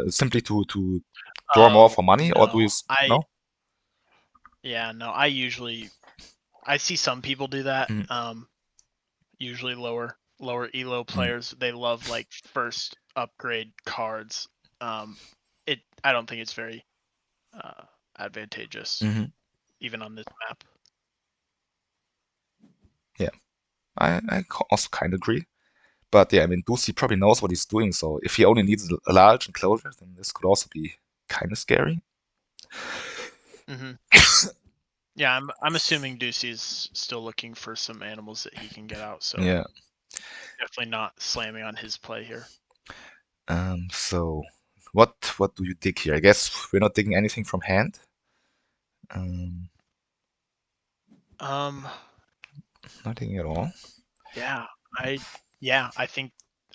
simply to draw more Oh for money, or do you no, I no? yeah no. I see some people do that. Mm, Usually lower elo mm, players, they love like first upgrade cards. It I don't think it's very uh, advantageous mhm. even on this map. Yeah, I also kind of agree. But yeah, I mean, Ducey probably knows what he's doing, so if he only needs a large enclosure, then this could also be kind of scary. Hmm. Yeah, I'm assuming Ducey's still looking for some animals that he can get out, so Yeah. definitely not slamming on his play here. So what do you dig here? I guess we're not digging anything from hand. Um, Um, Nothing at all. yeah, I yeah, I think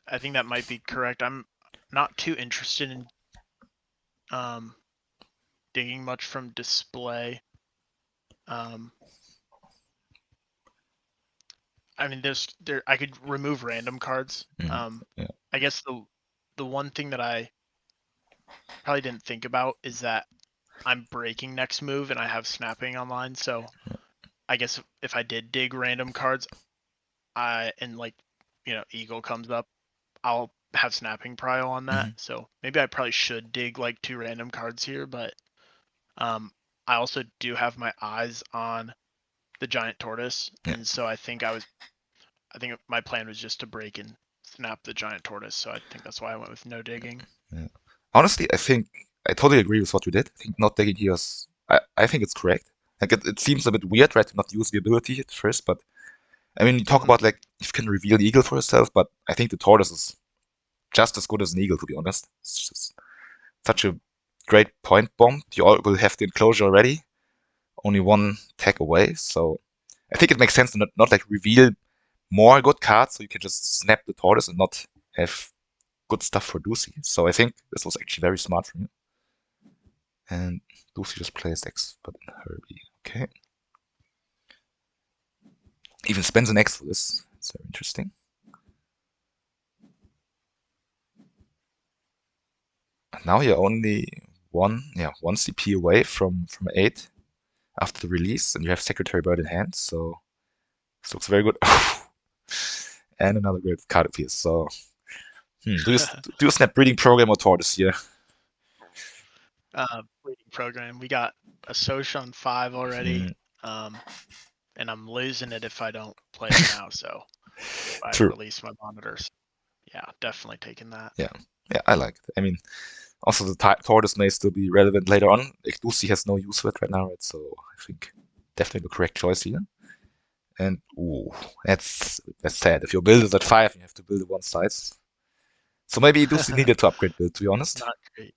that might be correct. I'm not too interested in um digging much from display. Um, I mean, I could remove random cards. Mm, yeah. I guess the one thing that I probably didn't think about is that I'm breaking next move and I have snapping online. So I guess if I did dig random cards, I and like Eagle comes up, I'll have snapping prio on that. Mhm. So maybe I probably should dig like two random cards here, but um, I also do have my eyes on the giant tortoise, Yeah. and so I think my plan was just to break and snap the giant tortoise. So I think that's why I went with no digging. Yeah. Honestly, I think I totally agree with what you did. I think not digging here is, I think it's correct. Like it seems a bit weird, right, to not use the ability at first, but I mean, you talk Hmm. about like if you can reveal the eagle for yourself, but I think the tortoise is just as good as an eagle, to be honest. It's just such a great point bomb. You all will have the enclosure already, only one tag away. So I think it makes sense to not like reveal more good cards, so you can just snap the tortoise and not have good stuff for Ducey. So I think this was actually very smart from you. And Ducey just plays X, but Herbie. Okay. Even spends an X for this. It's very interesting. And now you're only one CP away from 8 after the release, and you have Secretary Bird in hand, so this looks very good. And another great card appears. So, do you snap breeding program or tortoise here? Breeding program. We got a Soch on 5 already, Hmm, and I'm losing it if I don't play it now. So if I true. release my monitors, yeah, definitely taking that. Yeah, yeah, I like it. I mean, also the tortoise may still be relevant later on. Like Lucy has no use for it right now, right? So I think definitely the correct choice here. And ooh, that's sad. If your build is at 5, you have to build it one size. So maybe Lucy needed to upgrade build, to be honest. Not great.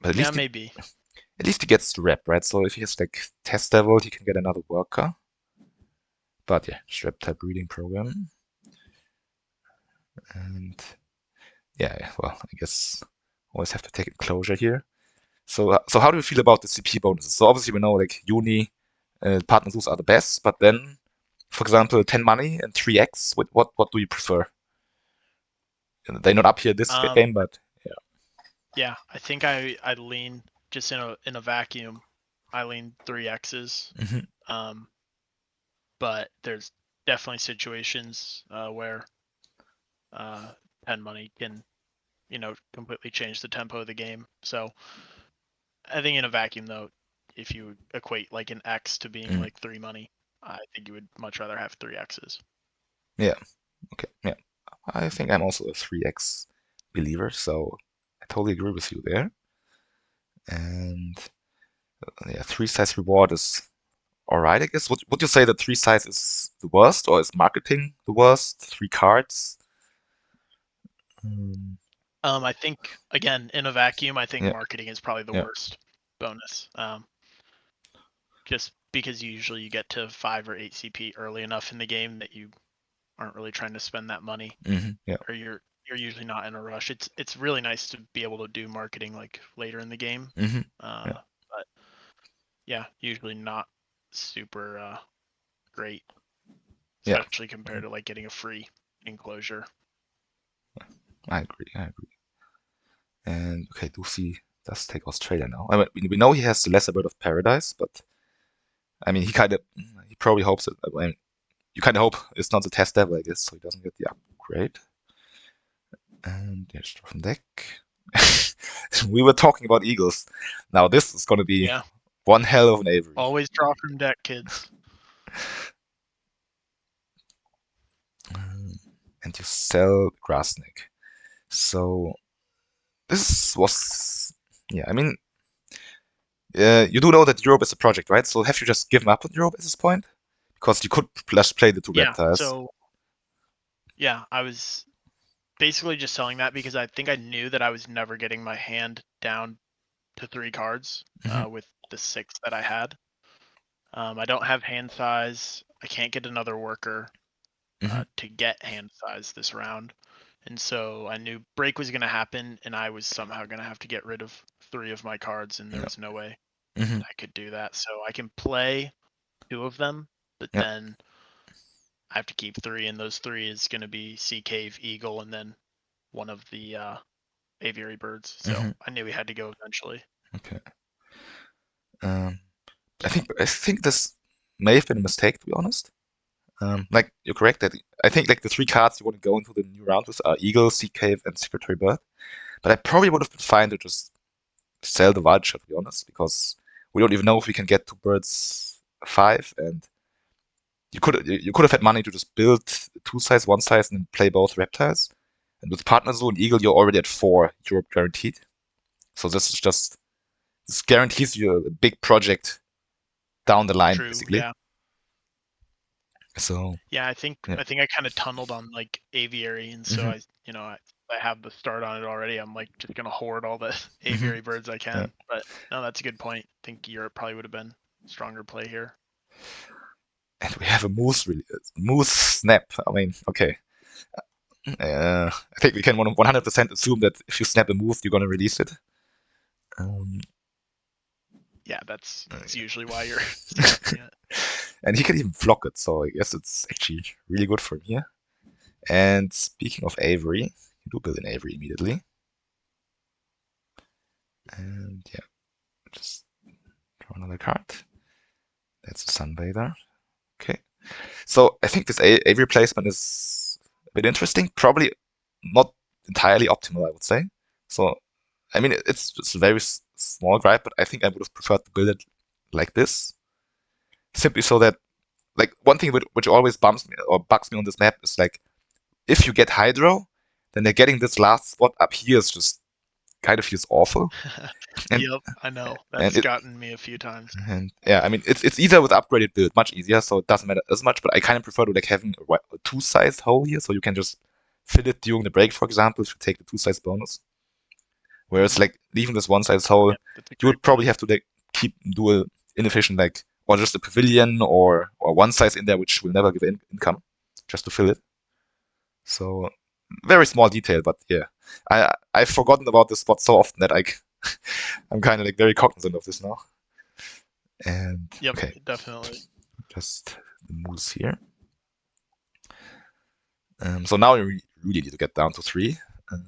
But Yeah, maybe. at least he gets the rep, right? So if he has like test level, he can get another worker. But yeah, strap type reading program. And yeah, well, I guess always have to take enclosure here. So how do you feel about the CP bonuses? So obviously we know like uni partner tools are the best, but then, for example, 10 money and 3x. What do you prefer? They're not up here this Um, game, but yeah. yeah, I think I lean just in a vacuum. I lean 3x's. Mhm. Um, but there's definitely situations where uh, 10 money can completely change the tempo of the game. So I think in a vacuum though, if you equate like an X to being Mm. like 3 money, I think you would much rather have 3x's. Yeah. Okay. Yeah. I think I'm also a 3x believer, so I totally agree with you there. And yeah, three size reward is all right, I guess. Would you say that three size is the worst, or is marketing the worst? Three cards. Um, I think again in a vacuum, I think yeah, marketing is probably the yeah. worst bonus. Just because usually you get to 5 or 8 CP early enough in the game that you aren't really trying to spend that money, Yeah, or you're usually not in a rush. It's really nice to be able to do marketing like later in the game, yeah, but yeah, usually not super great, yeah. especially compared to like getting a free enclosure. I agree. I agree. And okay, Lucy does take Australia now. I mean, we know he has the lesser bird of paradise, but I mean, he probably hopes that. I mean, you kind of hope it's not the test level, I guess, so he doesn't get the upgrade. And there's draw from deck. We were talking about eagles. Now this is going to be Yeah, one hell of an Avery. always draw from deck, kids. And you sell Grassneck. So this was, yeah. I mean, you do know that Europe is a project, right? So have you just given up on Europe at this point? Because you could just play the two Yeah, reptiles. so yeah, I was basically just selling that because I think I knew that I was never getting my hand down to 3 cards Hmm with the 6 that I had. I don't have hand size. I can't get another worker hmm to get hand size this round. And so I knew break was going to happen, and I was somehow going to have to get rid of 3 of my cards, and there Yeah. was no way hmm that I could do that. So I can play 2 of them, but Yeah. then I have to keep 3, and those 3 is going to be Sea Cave, Eagle, and then one of the aviary birds. So hmm I knew we had to go eventually. Okay. Um, I think this may have been a mistake, to be honest. Like you're correct that I think like the three cards you want to go into the new round with are Eagle, Sea Cave, and Secretary Bird. But I probably would have been fine to just sell the Vulture, to be honest, because we don't even know if we can get two birds five, and you could have had money to just build two size, one size, and then play both reptiles. And with Partner Zone Eagle, you're already at 4 Europe guaranteed. So this guarantees you a big project down the line, True. basically. Yeah. So Yeah. I think yeah, I kind of tunneled on like aviary, and so hmm I have the start on it already. I'm like just gonna hoard all the hmm aviary birds I yeah. can. But no, that's a good point. I think Europe probably would have been stronger play here. And we have a moose snap. I mean, okay. I think we can 100% assume that if you snap a move, you're gonna release it. Um, Yeah, that's usually why you're snapping it. and he can even block it, so I guess it's actually really good for him here. And speaking of Avery, you do build an Avery immediately. And yeah, just draw another card. That's a Sunbather. Okay. So I think this Avery placement is a bit interesting. Probably not entirely optimal, I would say. So, I mean, it's just a very small gripe, but I think I would have preferred to build it like this. Simply so that, like, one thing which always bumps me or bugs me on this map is like, if you get Hydro, then they're getting this last spot up here is just kind of feels awful. And Yep, I know. and That's it gotten me a few times. and yeah, I mean it's easier with upgraded build, much easier, so it doesn't matter as much. But I kind of prefer to like having a two-sized hole here, so you can just fill it during the break, for example, if you take the two-size bonus. Whereas Hmm. like leaving this one-size hole, Yep, that's a you great would probably point. have to like keep dual inefficient like or just a pavilion or one size in there which will never give income just to fill it. So very small detail, but yeah, I've forgotten about this spot so often that I'm kind of like very cognizant of this now. And Yep, okay, definitely. just the moves here. So now you really need to get down to three. Um,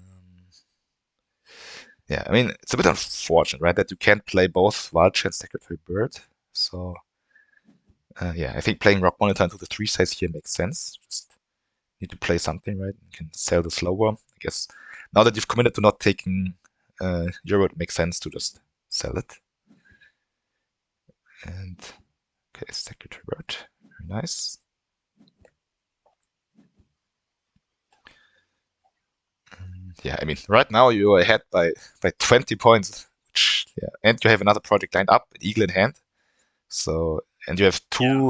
yeah, I mean it's a bit unfortunate, right, that you can't play both Vulture and Secretary Bird. So yeah, I think playing Rock Monitor into the three size here makes sense. Just need to play something, right? You can sell the slower. I guess now that you've committed to not taking Euro, it makes sense to just sell it. And okay, Secretary Bird, very nice. Yeah, I mean, right now you're ahead by 20 points, which yeah, and you have another project lined up, an Eagle in hand. So And you have Yeah,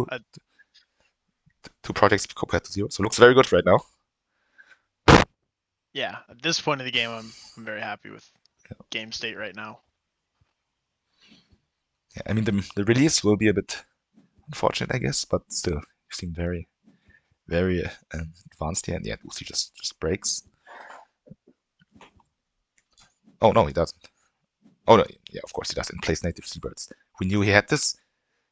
two projects compared to 0, so it looks very good right now. yeah. At this point of the game, I'm very happy with game state right now. Yeah, I mean, the release will be a bit unfortunate, I guess, but still, you seem very, very advanced here. And yeah, Lucy just breaks. Oh no, he doesn't. Oh no, yeah, of course he does. In place native seabirds. We knew he had this.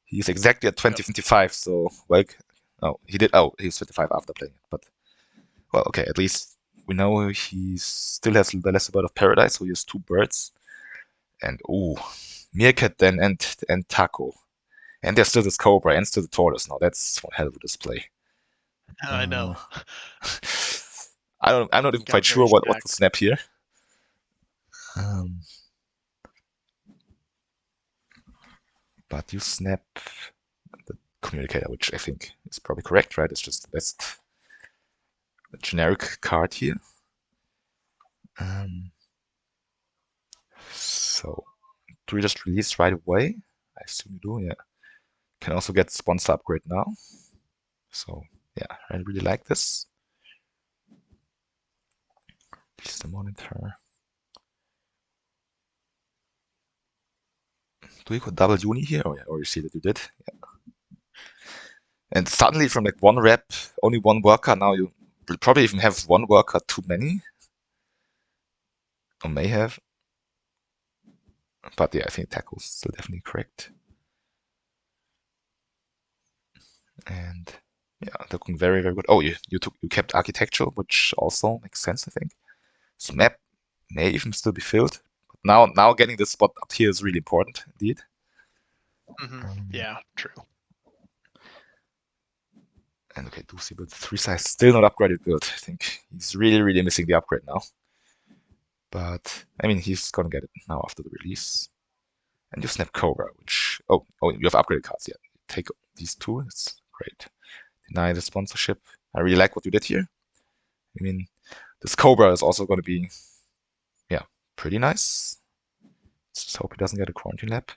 He's exactly at Yep. 2025, so like, oh, he did. Oh, he's 25 after playing it, but well, okay, at least we know he still has the less bird of paradise, so he has 2 birds. And ooh, meerkat then and taco. And there's still this cobra and still the tortoise. Now that's one hell of a display. I Uh, know. I'm not even quite Got very sure what to stacked. snap here. Um, but you snap the communicator, which I think is probably correct, right? It's just the best generic card here. So do we just release right away? I assume you do, yeah. Can also get sponsor upgrade now. So yeah, I really like this. Please the monitor. Do we go double uni here? Oh yeah, or you see that you did. Yeah. And suddenly from like 1 rep, only 1 worker, now you will probably even have 1 worker too many. Or may have. But yeah, I think tackle's still definitely correct. And yeah, looking very, very good. Oh, you kept architectural, which also makes sense, I think. So map may even still be filled. But now getting this spot up here is really important, indeed. Yeah, true. And okay, Doocy build 3 size, still not upgraded build. I think he's really, really missing the upgrade now. But I mean, he's gonna get it now after the release. And you snap Cobra, which oh, you have upgraded cards. Yeah, take these 2. It's great. Deny the sponsorship. I really like what you did here. I mean, this Cobra is also going to be, yeah, pretty nice. Let's just hope he doesn't get a quarantine lap.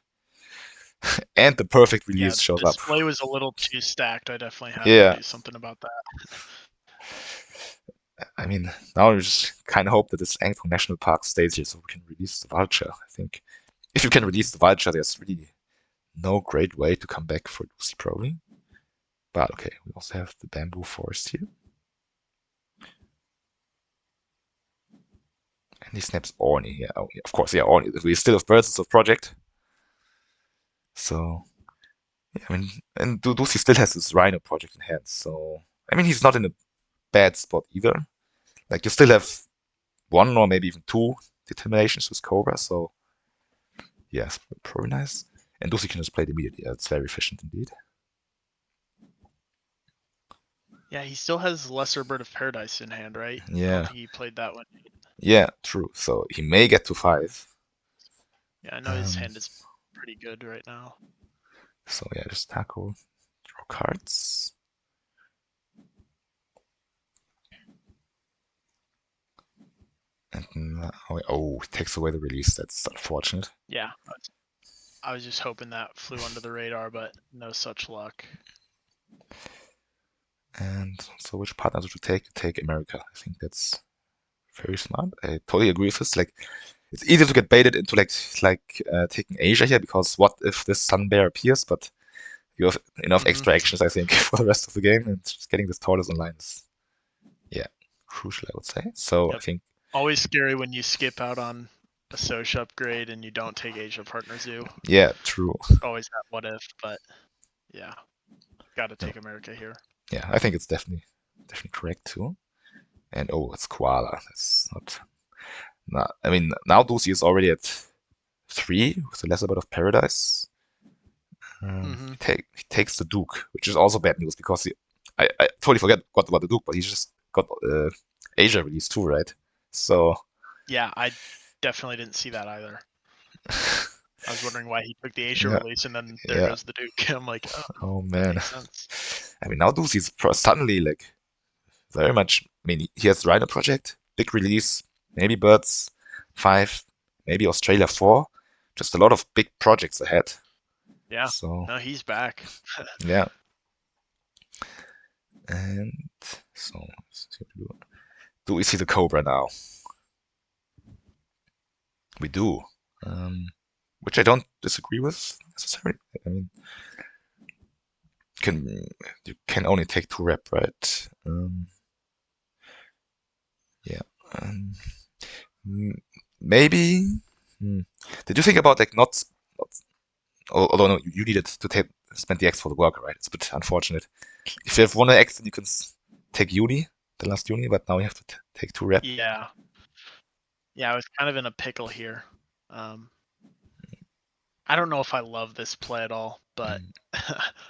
And the perfect Yeah, release the shows up. display was a little too stacked. I definitely had to Yeah, do something about that. I mean, now we just kind of hope that this Angkor National Park stays here so we can release the vulture. I think if you can release the vulture, there's really no great way to come back for Lucy, probably. But okay, we also have the bamboo forest here. And he snaps Orny. Yeah, oh, yeah, of course, yeah, Orny. We still have birds of project. So, yeah, I mean, and Lucy still has this Rhino project in hand. So, I mean, he's not in a bad spot either. Like, you still have 1 or maybe even 2 determinations with Cobra. So, yes, probably nice. And Lucy can just play it immediately. Yeah, it's very efficient indeed. Yeah, he still has Lesser Bird of Paradise in hand, right? I don't Yeah, think he played that one. yeah, true. So he may get to 5. Yeah, I know his hand is pretty good right now. So yeah, just tackle, draw cards. And oh, it takes away the release. That's unfortunate. Yeah, I was just hoping that flew under the radar, but no such luck. And so which partner would you take? You take America. I think that's very smart. I totally agree with this. Like, it's easy to get baited into taking Asia here because what if this Sun Bear appears? But you have enough extra actions, I think, for the rest of the game, and just getting this tortoise online is, yeah, crucial, I would say. So I Yep. think Always scary when you skip out on a Soch upgrade and you don't take Asia Partner Zoo. yeah, true. Always that what if, but yeah, got to No, take America here. yeah, I think it's definitely correct too. And oh, it's koala. That's not. I mean, now Lucy is already at 3 with the lesser bird of paradise. He takes the Duke, which is also bad news because I totally got about the Duke, but he just got Asia released too, right? So Yeah, I definitely didn't see that either. I was wondering why he took the Asia yeah, release and then there yeah. goes the Duke. I'm like, Oh that man. makes sense. I mean, now Lucy's suddenly like very much. I mean, he has the Rhino project, big release, maybe Birds 5, maybe Australia 4. Just a lot of big projects ahead. Yeah. So No, he's back. yeah, and so do we see the Cobra now? We do, um, which I don't disagree with necessarily. I mean, can you can only take 2 rep, right? Yeah. Um, m- maybe. Hmm. Did you think about like not although no, you needed to take spend the X for the worker, right? It's a bit unfortunate. If you have 1 X, then you can take uni, the last uni, but now you have to take 2 rep. Yeah. Yeah, I was kind of in a pickle here. Um, I don't know if I love this play at all, but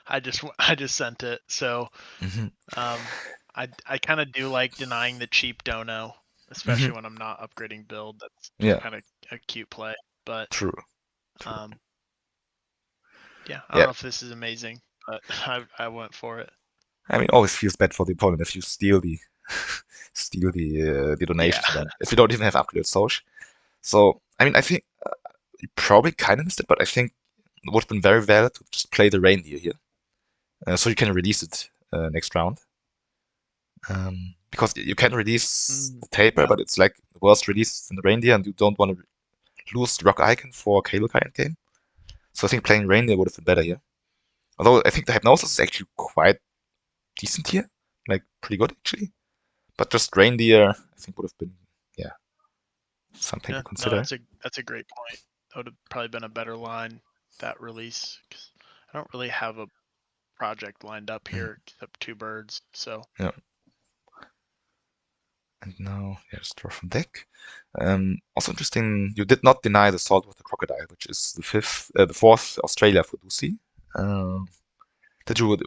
I just sent it. So Mm-hmm. um, I kind of do like denying the cheap dono, Mm-hmm. especially when I'm not upgrading build. That's Yeah, kind of a cute play. But true, true. um, yeah, I don't Yeah, know if this is amazing, but I went for it. I mean, always feels bad for the opponent if you steal the the Yeah. donations, and then if you don't even have upgraded Soch. So I mean, I think you probably kind of missed it, but I think it would have been very valid to just play the reindeer here, so you can release it next round. Because you can release Mm, the taper, yeah. but it's like the worst release in the reindeer, and you don't want to lose the rock icon for cable car game. So I think playing reindeer would have been better here. Although I think the hypnosis is actually quite decent here, like pretty good actually. But just reindeer, I think would have been yeah something to Yeah. No, consider. that's a great point. That would have probably been a better line, that release, because I don't really have a project lined up Mm, here except two birds. So yeah, and now yeah, just draw from deck. Also interesting, you did not deny the salt with the crocodile, which is the fourth Australia for Ducey. Um, did you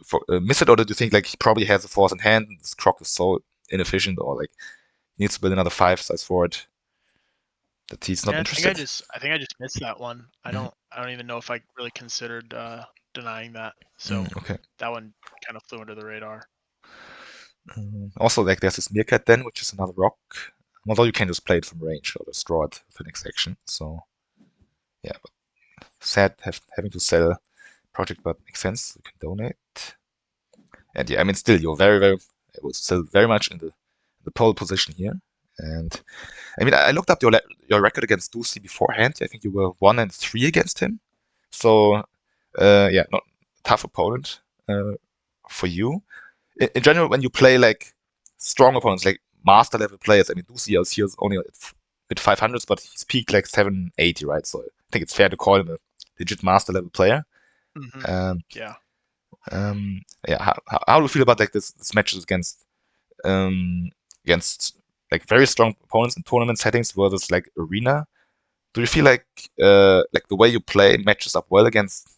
miss it, or did you think like he probably has a force in hand and this croc is so inefficient, or like he needs to build another 5 size for it that he's not yeah, interested? I think I just missed that one. Mm-hmm. I don't even know if I really considered denying that. So Okay. that one kind of flew under the radar. Also, like there's this meerkat then, which is another rock. Although you can just play it from range or just draw it with the next action. So yeah, but sad having to sell project, but makes sense. You can donate. And yeah, I mean, still you're it was still very much in the pole position here. And I mean, I looked up your record against Ducey beforehand. I think you were 1-3 against him. So yeah, not tough opponent for you. In general, when you play like strong opponents, like master level players, I mean, Ducey is here only at mid 500s, but he's peaked like 780, right? So I think it's fair to call him a legit master level player. Hmm. Um, Yeah. yeah, how do you feel about like this matches um, against like very strong opponents in tournament settings versus like arena? Do you feel like the way you play matches up well against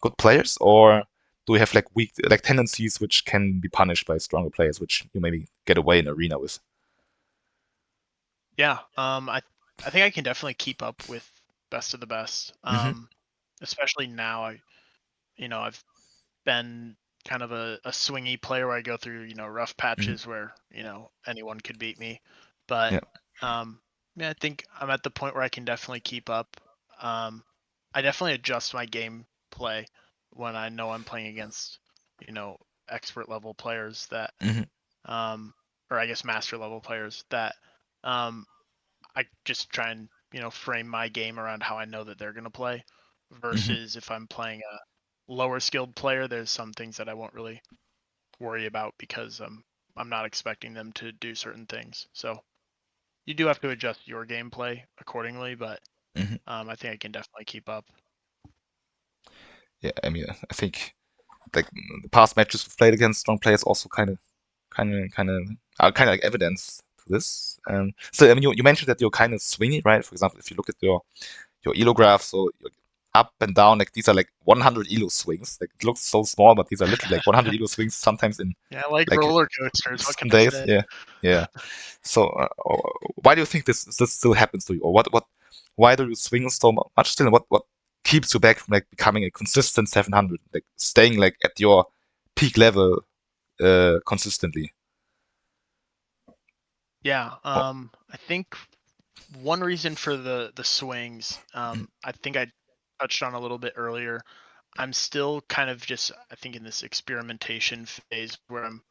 good players, or do you have like weak like tendencies which can be punished by stronger players, which you maybe get away in arena with? Yeah. I think I can definitely keep up with best of the best. Mm-hmm. Especially now I've been kind of a swingy player where I go through, rough Mm-hmm. patches where, anyone could beat me. But Yeah. um yeah, I think I'm at the point where I can definitely keep up. I definitely adjust my game play when I know I'm playing against, you know, expert level players that Mm-hmm. um or I guess master level players that um I just try and, frame my game around how I know that they're going to play Mm-hmm. versus if I'm playing a lower skilled player, there's some things that I won't really worry about because I'm not expecting them to do certain things. So you do have to adjust your gameplay accordingly, but Mm-hmm. I think I can definitely keep up. Yeah. I mean, I think like the past matches we've played against strong players also kind of are kind of like evidence to this. So I mean, you mentioned that you're kind of swingy, right? For example, if you look at your elo graph, so you're up and down, like these are like 100 elo swings. Like it looks so small, but these are literally like 100 elo swings. Sometimes in Yeah, I like like roller coasters. What can some I days, say? yeah, yeah. So why do you think this still happens to you, or what? Why do you swing so much still? And what keeps you back from like becoming a consistent 700, like staying like at your peak level consistently? Yeah, Oh, I think one reason for the swings, I think I touched on a little bit earlier. I'm still kind of just, I think, in this experimentation phase where I'm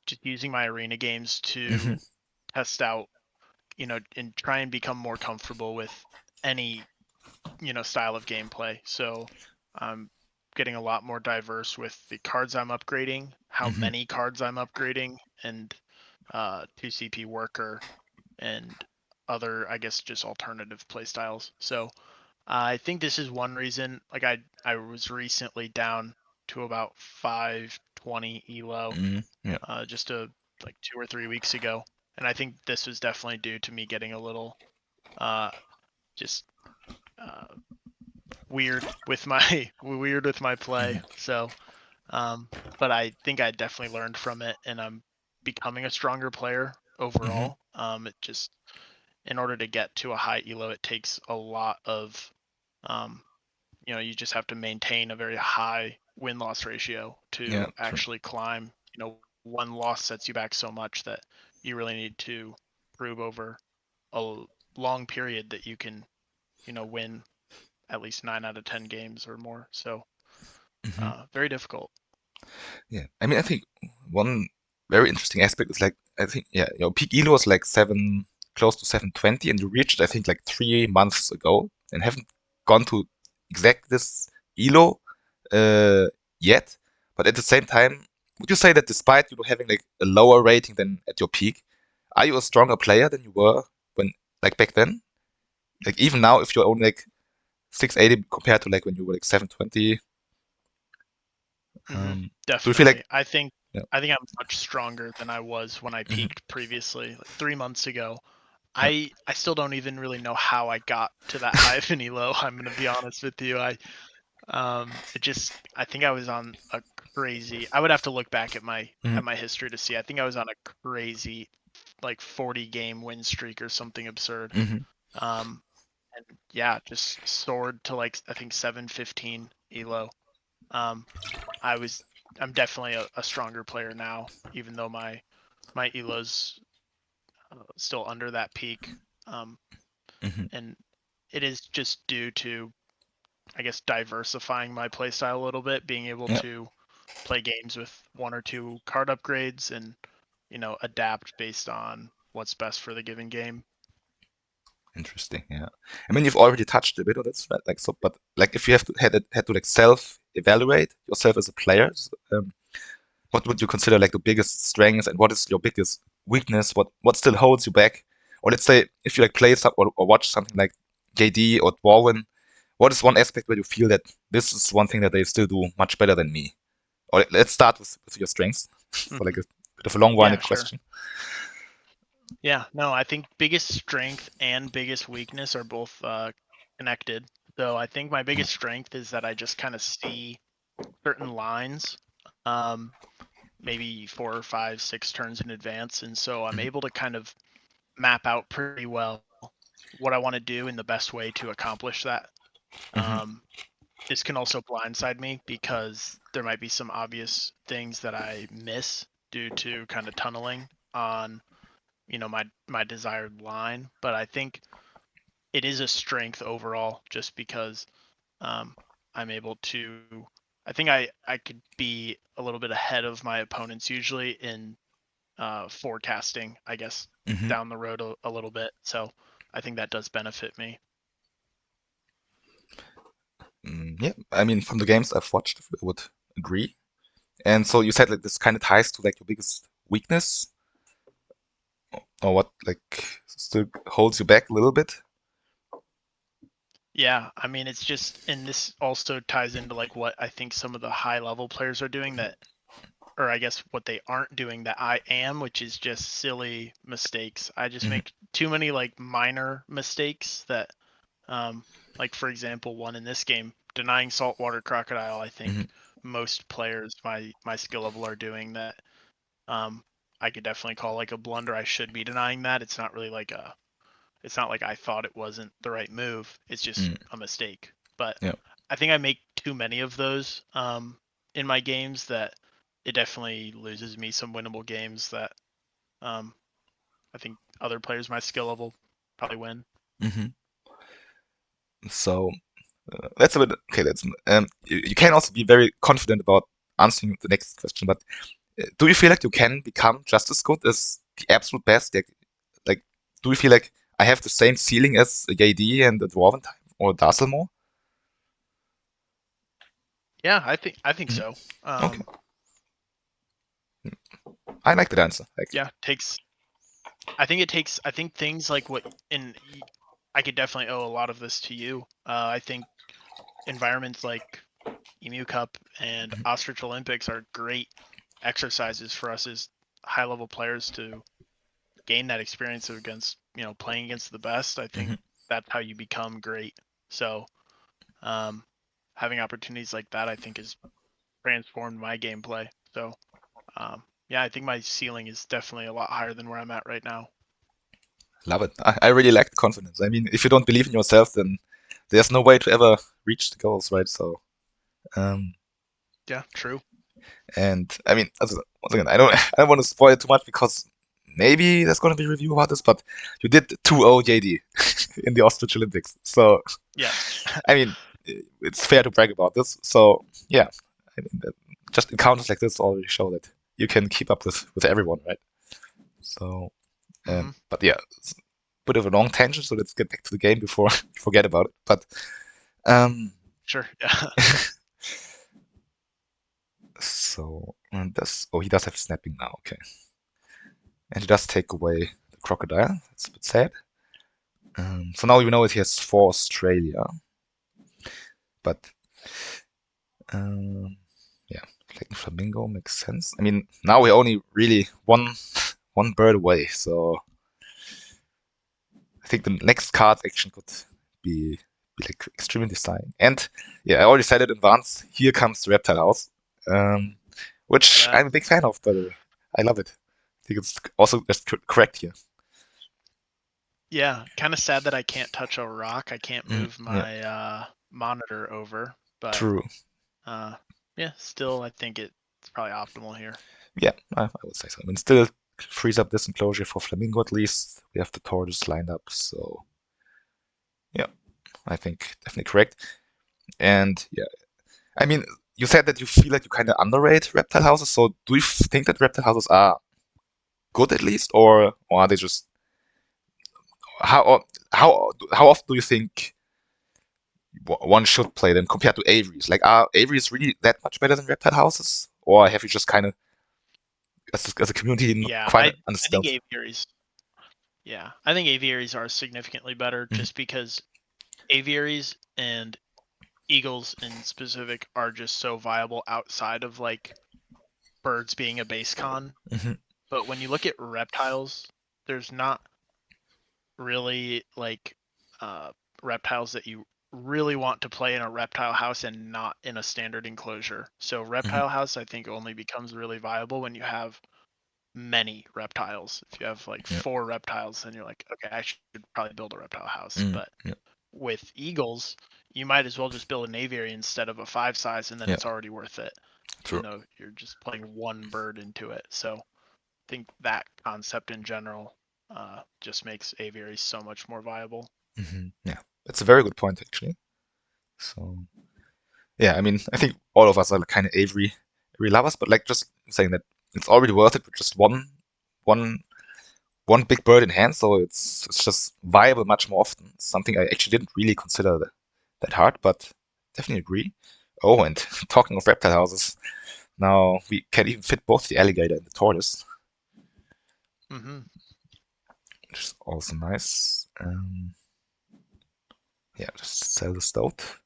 just using my arena games Hmm. to test out, and try and become more comfortable with any, style of gameplay. So I'm getting a lot more diverse with the cards I'm upgrading, how Hmm. many cards I'm upgrading, and 2CP worker and other, I guess, just alternative playstyles. So I think this is one reason. Like I was recently down to about 520 elo, Hmm. Yeah. just like 2 or 3 weeks ago, and I think this was definitely due to me getting a little uh, just uh, weird with my play. Hmm. So, but I think I definitely learned from it, and I'm becoming a stronger player Hmm. overall. It just in order to get to a high elo, it takes a lot of um, you just have to maintain a very high win loss ratio Yeah. to True. actually climb. One loss sets you back so much that you really need to prove over a long period that you can, win at least 9 out of 10 games or more. So, Hmm. very difficult. Yeah. I mean, I think one very interesting aspect is like I think yeah, your peak elo was like close to 720, and you reached I think like 3 months ago, and haven't gone to exact this elo uh, yet. But at the same time, would you say that despite you having like a lower rating than at your peak, are you a stronger player than you were when like back then? Like even now, if you're only like 680 compared to like when you were like 720, Hmm. do you feel Definitely. like yeah? I think I'm much stronger than I was when I Hmm. peaked previously, like 3 months ago. Yeah. I still don't even really know how I got to that high of an elo. I'm gonna be honest with you. I think I was on a crazy. I would have to look back at my Hmm. history to see. I think I was on a crazy like 40 game win streak or something absurd. Hmm. Um, and yeah, just soared to like I think 715 elo. Um, I was I'm definitely a stronger player now, even though my elo's still under that peak. Um, Hmm. and it is just due to, I guess, diversifying my playstyle a little bit, being able Yeah. to play games with one or two card upgrades and adapt based on what's best for the given game. Interesting. Yeah. I mean, you've already touched a bit on this, right? Like so, but like if you have to had to like self evaluate yourself as a player, what would you consider like the biggest strengths, and what is your biggest weakness? What still holds you back? Or let's say if you like play some or watch something like JD or Dwarven, what is one aspect where you feel that this is one thing that they still do much better than me? Or let's start with your strengths for like Mhm. a bit of a long-winded Yeah, sure. question. Yeah, no, I think biggest strength and biggest weakness are both connected. So I think my biggest strength is that I just kind of see certain lines, um, maybe 4 or 5, 6 turns in advance, and so I'm Mm-hmm. able to kind of map out pretty well what I want to do in the best way to accomplish that. Mm-hmm. Um, this can also blindside me because there might be some obvious things that I miss due to kind of tunneling on my desired line. But I think it is a strength overall, just because um, I'm able to. I think I could be a little bit ahead of my opponents usually in forecasting, I guess, Mm-hmm. down the road a little bit. So I think that does benefit me. Yeah, I mean, from the games I've watched, I would agree. And so you said like this kind of ties to like your biggest weakness, or what like still holds you back a little bit. Yeah, I mean, it's just, and this also ties into like what I think some of the high level players are doing that, or I guess what they aren't doing that I am, which is just silly mistakes. I just Hmm. make too many like minor mistakes that, um, like for example, one in this game, denying saltwater crocodile. I Hmm. think most players my skill level are doing that. Um, I could definitely call like a blunder. I should be denying that. It's not like I thought it wasn't the right move. It's just Mm. a mistake. But Yeah. I think I make too many of those in my games that it definitely loses me some winnable games that um, I think other players my skill level probably win. Hmm. So That's a bit okay. You can also be very confident about answering the next question, but do you feel like you can become just as good as the absolute best? Like, do you feel like I have the same ceiling as a JD and a Dwarven type or Darcelmore? Yeah, I think Mhm. so. Okay, I like that answer. Actually. Yeah, takes. I think it takes. I think things like what I could definitely owe a lot of this to you. I think environments like Emu Cup and Mhm. Ostrich Olympics are great exercises for us as high level players to gain that experience against playing against the best. I think Mhm. that's how you become great. So um, having opportunities like that, I think, has transformed my gameplay. So yeah, I think my ceiling is definitely a lot higher than where I'm at right now. Love it. I really like the confidence. I mean, if you don't believe in yourself, then there's no way to ever reach the goals, right? So, um, Yeah, true. and I mean, once again, I don't want to spoil it too much because maybe there's going to be a review about this, but you did 2-0 JD in the Ostrich Olympics. So, Yes. I mean, it's fair to brag about this. So, yeah, I mean, just encounters like this already show that you can keep up with everyone, right? So, hmm but yeah, it's a bit of a long tangent, so let's get back to the game before I forget about it. But um, Sure. Yeah. so he does have snapping now, okay, and he does take away the crocodile. That's a bit sad. So now you know that he has 4 Australia, but um, yeah, like flamingo makes sense. I mean, now we only really one bird away, so I think the next card action could be like extremely design. And yeah, I already said it in advance. Here comes the reptile house, um, which Yeah. I'm a big fan of. By the way, I love it. I think it's also just correct here. Yeah. Kind of sad that I can't touch a rock. I can't move Yeah, my monitor over, but true. uh, yeah, still I think it's probably optimal here. Yeah, I would say so. I mean, still frees up this enclosure for flamingo at least. We have the tortoise lined up, so yeah, I think definitely correct. And yeah, I mean, you said that you feel like you kind of underrate reptile houses. So do you think that reptile houses are good at least, or are they just how how often do you think one should play them compared to Aviaries? Like, are Aviaries really that much better than reptile houses, or have you just kind of as a community not Yeah, quite I think understood? aviaries. Yeah, I think aviaries are significantly better Mm-hmm. just because aviaries and eagles in specific are just so viable outside of like birds being a base con. Mm-hmm. But when you look at reptiles, there's not really like uh, reptiles that you really want to play in a reptile house and not in a standard enclosure. So Mm-hmm. reptile house I think only becomes really viable when you have many reptiles. If you have like Yeah. 4 reptiles, then you're like, okay, I should probably build a reptile house. Mm-hmm. But Yeah. with eagles, you might as well just build an aviary instead of a 5 size, and then Yeah. it's already worth it, True. even though you're just putting one bird into it. So I think that concept in general just makes aviaries so much more viable. Mm-hmm. Yeah. That's a very good point actually. So yeah, I mean, I think all of us are kind of Avery lovers, but like just saying that it's already worth it with just one one big bird in hand, so it's just viable much more often. Something I actually didn't really consider that hard, but definitely agree. Oh, and talking of reptile houses, now we can even fit both the alligator and the tortoise, hmm which is also nice. Yeah, just sell the stoat.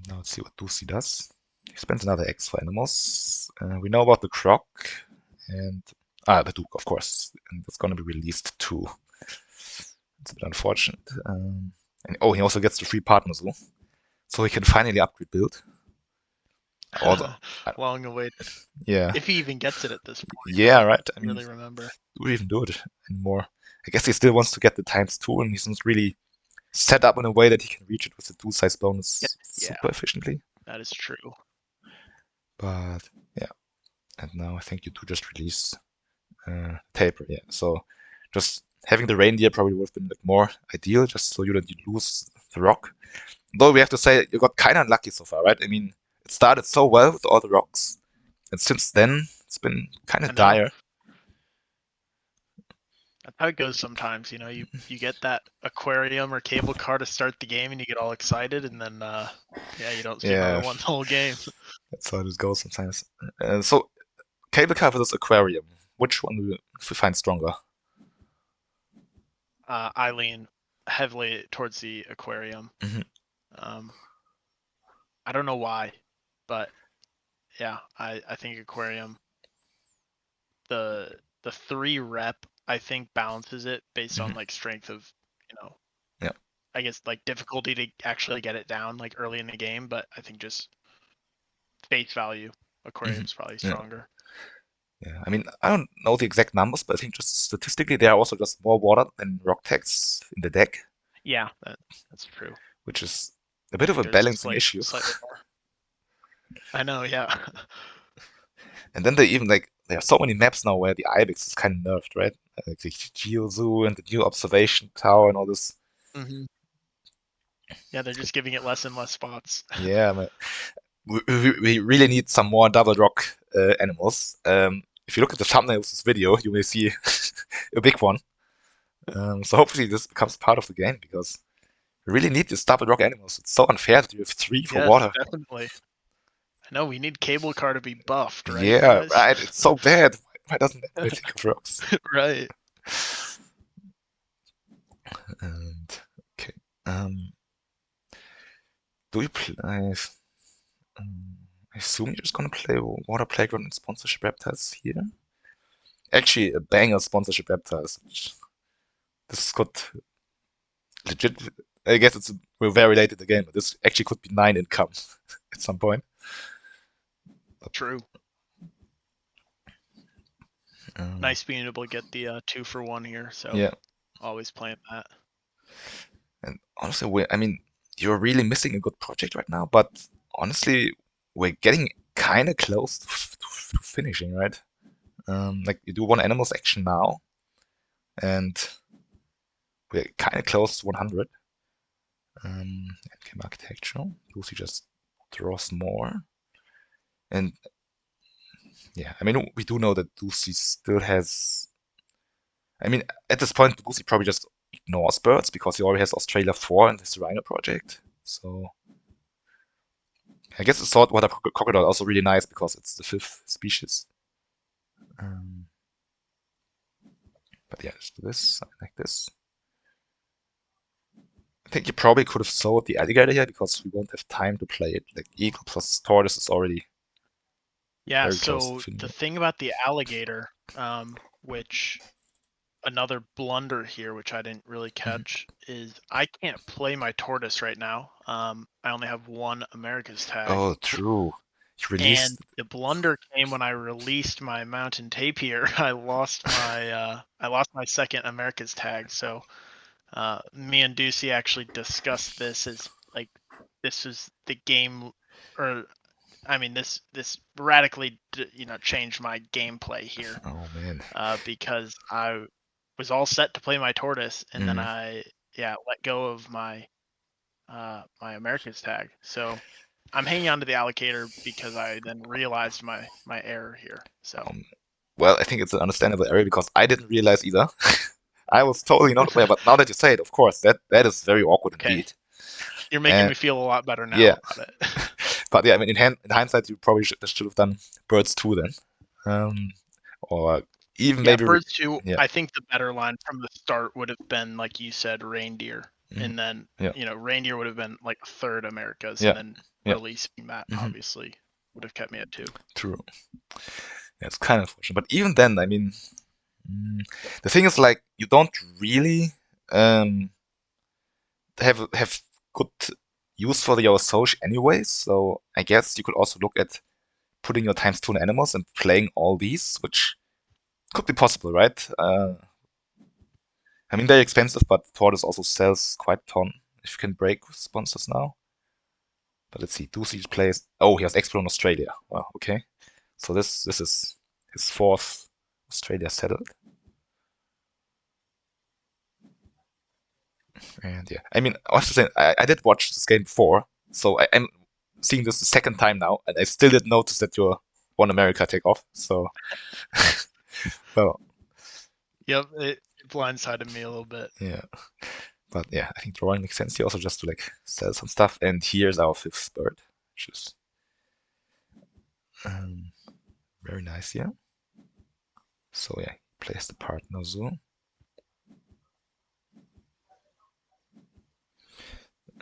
Now let's see what Lucy does. He spends another X for animals. We know about the croc and the duke, of course, and it's going to be released too. It's a bit unfortunate. And oh, he also gets the free partner zoo, so he can finally upgrade build. Although, Long awaited. yeah, If he even gets it at this point, I yeah, don't right. I mean, really remember. do we even do it anymore? I guess he still wants to get the times 2, and he's not really set up in a way that he can reach it with the 2 size Yeah, bonus yeah, super efficiently. that is true. But yeah, and now I think you do just release taper. Yeah, so just having the reindeer probably would have been like more ideal, just so you don't lose the rock. though we have to say you got kind of unlucky so far, right? I mean, it started so well with all the rocks, and since then it's been kind I of know. dire. That's how it goes sometimes. You get that aquarium or cable car to start the game, and you get all excited, and then yeah, you don't see another Yeah, one the whole game. that's how it goes sometimes. So cable car versus aquarium, which one do you find stronger? I lean heavily towards the aquarium. Hmm. Um, I don't know why, but yeah, I think aquarium, the 3 rep, I think balances it based on Hmm. like strength of, you know, Yeah. I guess like difficulty to actually get it down like early in the game, but I think just face value, Hmm. aquarium's probably Yeah. stronger. Yeah. I mean, I don't know the exact numbers, but I think just statistically there are also just more water than rock tags in the deck, Yeah, that's true. which is a I bit of think a there's balancing issue. slightly more. I know, yeah. And then they even like there are so many maps now where the Ibex is kind of nerfed, right? Like the Geozoo and the new observation tower and all this. Hmm. Yeah, they're just giving it less and less spots. Yeah, man. We really need some more double rock animals. If you look at the thumbnail of this video, you may see a big one. So hopefully this becomes part of the game because we really need these double rock animals. It's so unfair that you have three for Yes, water. definitely. I know we need cable car to be buffed, right, Yeah, guys? right. It's so bad. Why doesn't anybody think of rocks? Right. And okay, um, do you play? I assume you're just gonna play Water Playground and sponsorship reptiles here. Actually, a banger sponsorship reptiles. This could legit. I guess we're very late in the game, but this actually could be 9 income at some point. But, True. um, Nice being able to get the 2-for-1 here, so yeah, always playing that. and honestly, I mean, you're really missing a good project right now. But honestly, we're getting kind of close to finishing, right? Like you do one animals action now, and we're kind of close to 100. Endgame architecture. Lucy just draws more. And yeah, I mean, we do know that Lucy still has. I mean, at this point, Lucy probably just ignores birds because he already has Australia 4 and his Rhino project. So I guess the saltwater crocodile also really nice because it's the 5th species. Um, but yeah, let's do this, something like this. I think you probably could have sold the alligator here because we won't have time to play it. Like eagle plus tortoise is already Yeah, very close to so the finishing. thing about the alligator, which another blunder here, which I didn't really Mhm. catch, is I can't play my tortoise right now. I only have one America's tag. Oh, true. You And released. the blunder came when I released my mountain tapir. I lost my second America's tag. So me and Ducey actually discussed this as like this was the game, or I mean this radically changed my gameplay here, Oh man. because I was all set to play my tortoise, and then Hmm. I let go of my America's tag. So I'm hanging on to the allocator because I then realized my error here. So Um, well, I think it's an understandable error because I didn't realize either. I was totally not aware, but now that you say it, of course, that is very awkward okay, indeed. you're making And me feel a lot better now yeah, about it. but yeah, I mean, in hindsight, you probably should have done birds too then, um, or even Yeah, maybe birds too. yeah, I think the better line from the start would have been like you said, reindeer, mhm, and then yeah, reindeer would have been like third Americas, and yeah, then yeah, releasing that hmm, obviously would have kept me at 2. true. Yeah, it's kind of unfortunate, but even then, I mean, mm, the thing is, like, you don't really um, have good use for your social anyways. So I guess you could also look at putting your times two in animals and playing all these, which could be possible, right? I mean, they're expensive, but Tortoise also sells quite a ton if you can break sponsors now. But let's see, Ducey plays. Oh, he has Expo in Australia. Wow, okay. So this is his 4th Australia settled. And yeah, I mean, I was to say, I did watch this game before, so I'm seeing this the second time now, and I still didn't notice that your One America take off. So, well, Yep, it blindsided me a little bit. yeah. But yeah, I think drawing makes sense here also just to like sell some stuff. And here's our fifth bird, which is um, very nice here. So yeah, place the partner zoo.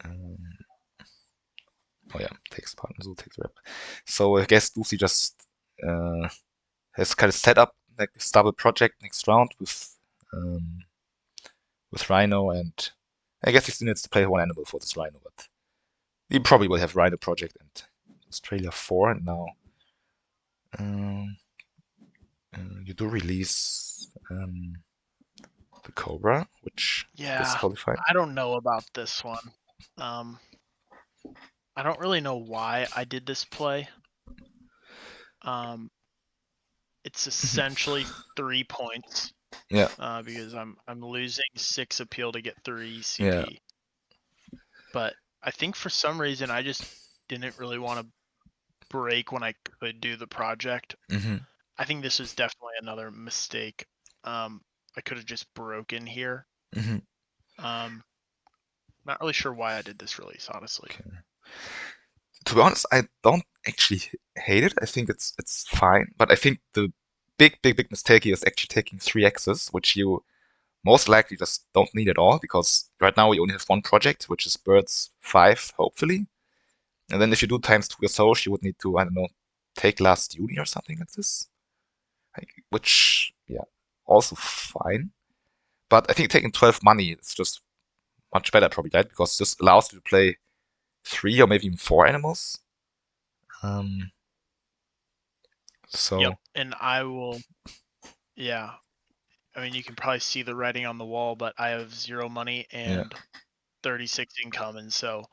Um, oh yeah, takes partner zoo, takes rep. So I guess Lucy just has kind of set up like this double project next round um, with Rhino, and I guess he still needs to play one animal for this Rhino, but he probably will have Rhino project and Australia 4, and now um, you do release the Cobra, which Yeah, disqualified. I don't know about this one. Um, I don't really know why I did this play. Um, it's essentially 3 points Yeah, because I'm losing 6 appeal to get 3 yeah, CP. But I think for some reason I just didn't really want to break when I could do the project. hmm I think this was definitely another mistake. I could have just broken here. hmm Um, not really sure why I did this release, honestly. Okay. To be honest, I don't actually hate it. I think it's fine, but I think the big mistake here is actually taking 3X's, which you most likely just don't need at all because right now we only have one project, which is Birds 5, hopefully. And then if you do times 2 Soch, you would need to, I don't know, take last uni or something like this. Like, which, yeah, also fine. But I think taking 12 money is just much better, probably, right? Because this allows you to play 3 or maybe even 4 animals. Um, Yep, so, and I will. Yeah, I mean you can probably see the writing on the wall, but I have 0 money yeah, and 36 income, and so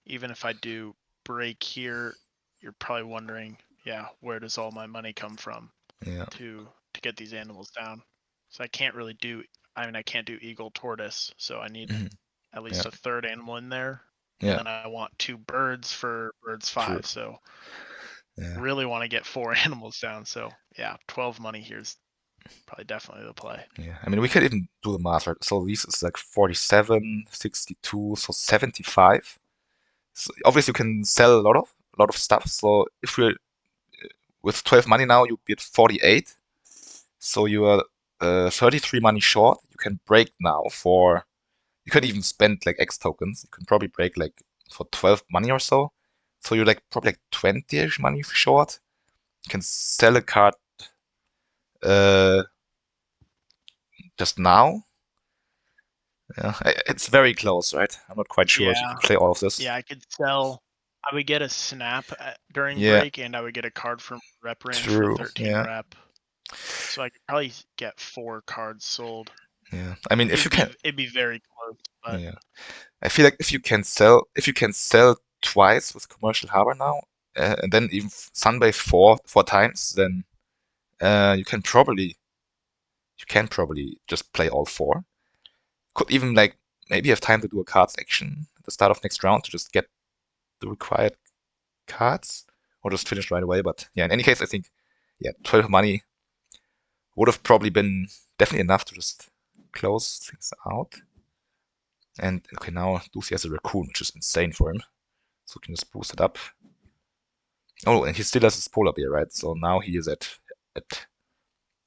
even if I do break here, you're probably wondering, yeah, where does all my money come from yeah, to get these animals down? So I can't really do. I mean, I can't do eagle tortoise, so I need mhm, at yeah, least a third animal in there, and yeah, then I want 2 birds for birds true. 5. So Yeah, really want to get 4 animals down. So yeah, 12 money here's probably definitely the play. yeah. I mean, we could even do the math, right? So these is like 47, 62, so 75. So obviously, you can sell a lot of stuff. So if we're with 12 money now, you'd be at 48. So you are 33 money short. You can break now for. You could even spend like X tokens. You can probably break like for 12 money or so. So you're like probably like 20ish money short. You can sell a card uh, just now. Yeah, it's very close, right? I'm not quite sure if you Yeah, can play all of this. yeah, I could sell. I would get a snap during Yeah, break, and I would get a card from rep range for true. 13 Yeah, rep. So I could probably get 4 cards sold. yeah. I mean, if you can, It'd be very close, but yeah. I feel like if you can sell twice with Commercial Harbor now, and then even Sunbase four times, then you can probably just play all four. Could even like maybe have time to do a cards action at the start of next round to just get the required cards, or just finish right away. But yeah, in any case, I think yeah, 12 money would have probably been definitely enough to just close things out. And okay, now Lucy has a raccoon, which is insane for him. So we can just boost it up. Oh, and he still has his polar bear, right? So now he is at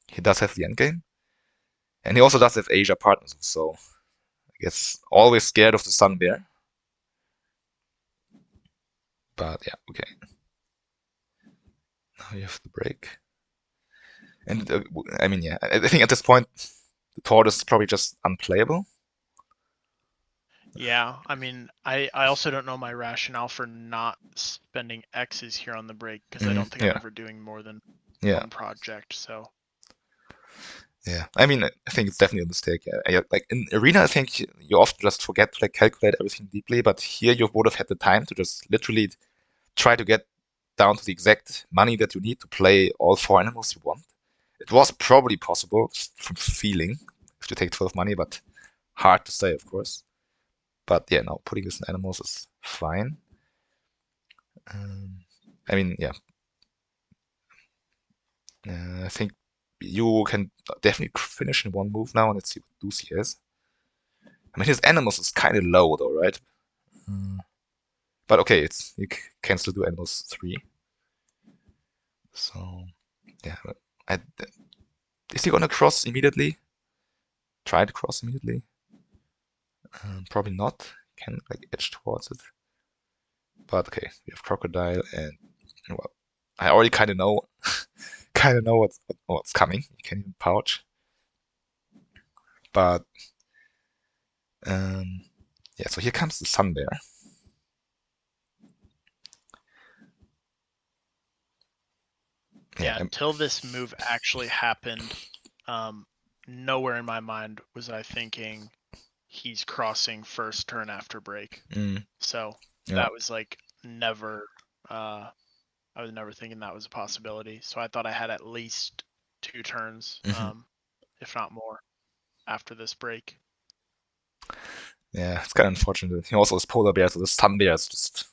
he does have the end game. And he also does have Asia partners, so I guess always scared of the sun bear. But yeah, okay. Now you have the break. And I mean, yeah, I think at this point the tortoise is probably just unplayable. yeah, I mean, I also don't know my rationale for not spending X's here on the break because I don't think I'm Yeah, ever doing more than yeah, one project. So yeah. I mean, I think it's definitely a mistake. Like in arena, I think you often just forget to like calculate everything deeply. But here, you would have had the time to just literally try to get down to the exact money that you need to play all four animals you want. It was probably possible just from feeling if you take 12 money, but hard to say, of course. But yeah, now putting this in animals is fine. Um, I mean, yeah, I think you can definitely finish in one move now, and let's see what Lucy has. I mean, his animals is kind of low though, right? But okay, it's you can still do animals 3. So yeah, I, is he gonna cross immediately? Try to cross immediately? Probably not. Can like edge towards it. But okay, we have crocodile, and well, I already kind of know, what's coming. You can even pouch, but um, yeah. So here comes the sun bear. Yeah, Yeah, till this move actually happened, nowhere in my mind was I thinking he's crossing first turn after break. So yeah. that was like never. I was never thinking that was a possibility. So I thought I had at least 2 turns, if not more, after this break. Yeah, it's kind of unfortunate. He also has polar bear, so the sun bear is just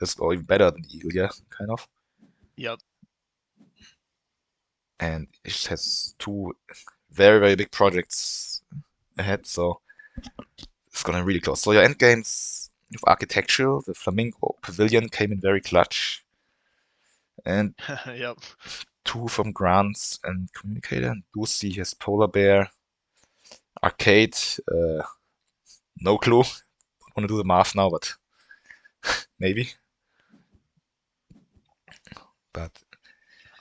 even better than the eagle, yeah, kind of. Yep. And it just has 2 very, very big projects ahead, so it's gonna really close. So your end games with architecture, the flamingo pavilion came in very clutch, and Yep. 2 from grants and communicator. And Lucy has polar bear, arcade. No clue. Don't want to do the math now, but maybe. But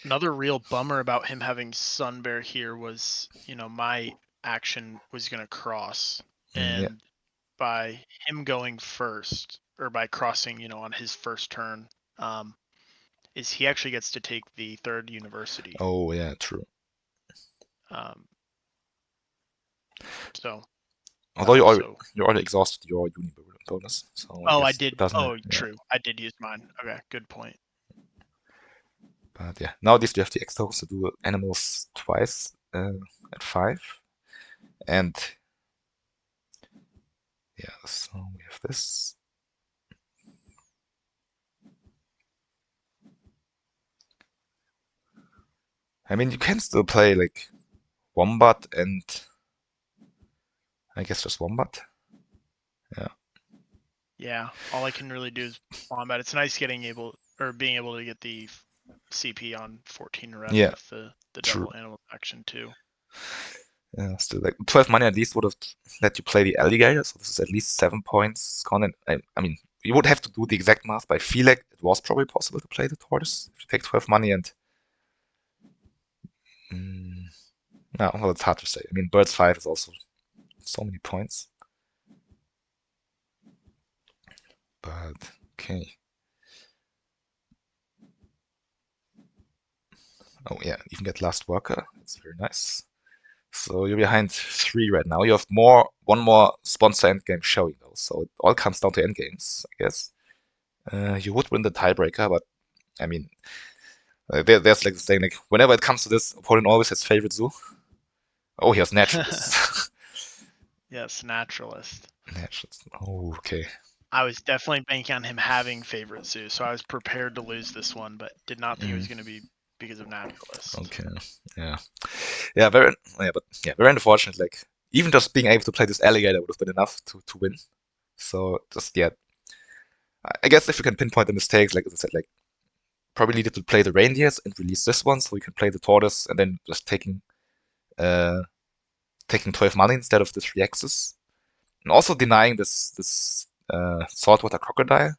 Another real bummer about him having Sun Bear here was, my action was going to cross. yeah. And by him going first, or by crossing, on his first turn, is he actually gets to take the 3rd university. Oh yeah, true. Um, so Although that also. you already exhausted your uni bonus, so I Oh, I guess it did. doesn't. Oh, Yeah. true. I did use mine. Okay, good point. But yeah, nowadays you have the extra to do animals twice at 5, and yeah, so we have this. I mean, you can still play like wombat and I guess just wombat. Yeah. Yeah, all I can really do is wombat. It's nice being able to get the CP on 14 rep Yeah. with the True. double animal action too. Yeah. Still, like 12 money at least would have let you play the alligator, so this is at least 7 points. Content. I mean, you would have to do the exact math, but I feel like it was probably possible to play the tortoise if you take 12 money and. Mm, no, well, it's hard to say. I mean, birds 5 is also so many points. But okay. Oh yeah, you can get last worker. That's very nice. So you're behind 3 right now. You have one more sponsor endgame showing though. So it all comes down to endgames, I guess. You would win the tiebreaker, but I mean, there's like this thing like whenever it comes to this, opponent always has favorite zoo. Oh, he has naturalist. Yes, naturalist. Naturalist. Oh, okay. I was definitely banking on him having favorite zoo, so I was prepared to lose this one, but did not think it was going to be because of naturalist. Okay. Yeah. Yeah. Very unfortunate. Like even just being able to play this alligator would have been enough to win. So just yeah, I guess if you can pinpoint the mistakes, like as I said, like probably needed to play the reindeers and release this one, so you can play the tortoise and then just uh taking 12 money instead of the 3 axes, and also denying this saltwater crocodile.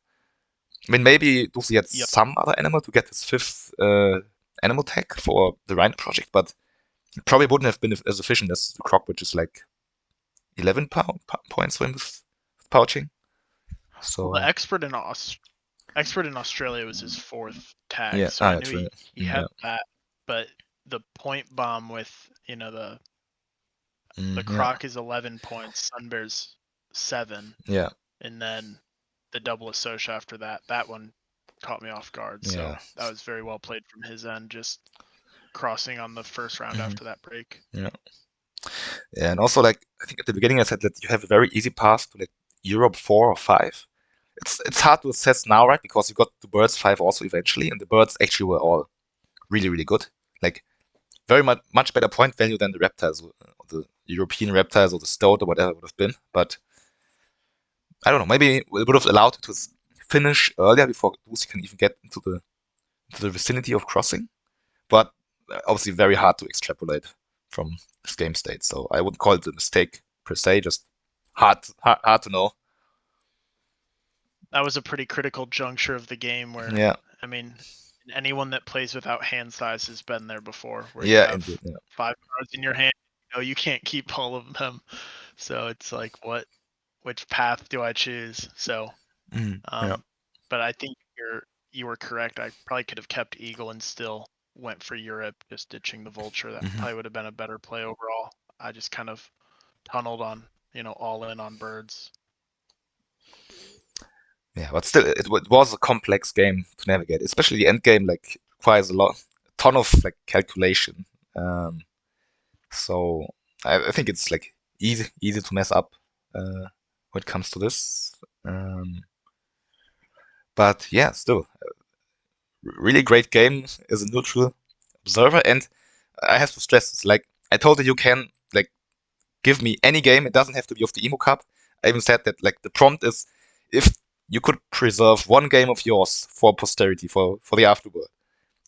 I mean, maybe Lucy had Yep. some other animal to get his 5th animal tag for the Rhino project, but it probably wouldn't have been as efficient as the croc, which is like 11 points for him with pouching. Well, the So expert in Australia was his 4th tag, yeah, so I knew that's right. he had that, but the point bomb with the Yeah, croc is 11 points, Sunbear's 7, yeah, and then the double associate after that one caught me off guard. So yeah, that was very well played from his end, just crossing on the first round hmm after that break. yeah. Yeah, and also like I think at the beginning I said that you have a very easy path to like Europe 4 or 5. It's hard to assess now, right? Because you got the Birds 5 also eventually, and the Birds actually were all really, really good. Like, very much better point value than the Reptiles, or the European Reptiles, or the Stoat, or whatever it would have been. But I don't know. Maybe we would have allowed it to finish earlier before Lucy can even get into the vicinity of crossing. But obviously, very hard to extrapolate from this game state. So I wouldn't call it a mistake per se. Just hard to know. That was a pretty critical juncture of the game where, Yeah, I mean, anyone that plays without hand size has been there before, where you yeah, have indeed. Yeah. 5 cards in your hand, you can't keep all of them. So it's like, which path do I choose? So, Yeah. um, but I think you were correct. I probably could have kept Eagle and still went for Europe, just ditching the Vulture. That Hmm. probably would have been a better play overall. I just kind of tunneled on, all in on birds. Yeah, but still, it was a complex game to navigate. Especially the end game, like requires a ton of like calculation. Um, so I think it's like easy to mess up when it comes to this. Um, but yeah, still, really great game as a neutral observer. And I have to stress this. Like I told you, you can like give me any game. It doesn't have to be of the Emu Cup. I even said that like the prompt is if you could preserve one game of yours for posterity for the afterworld,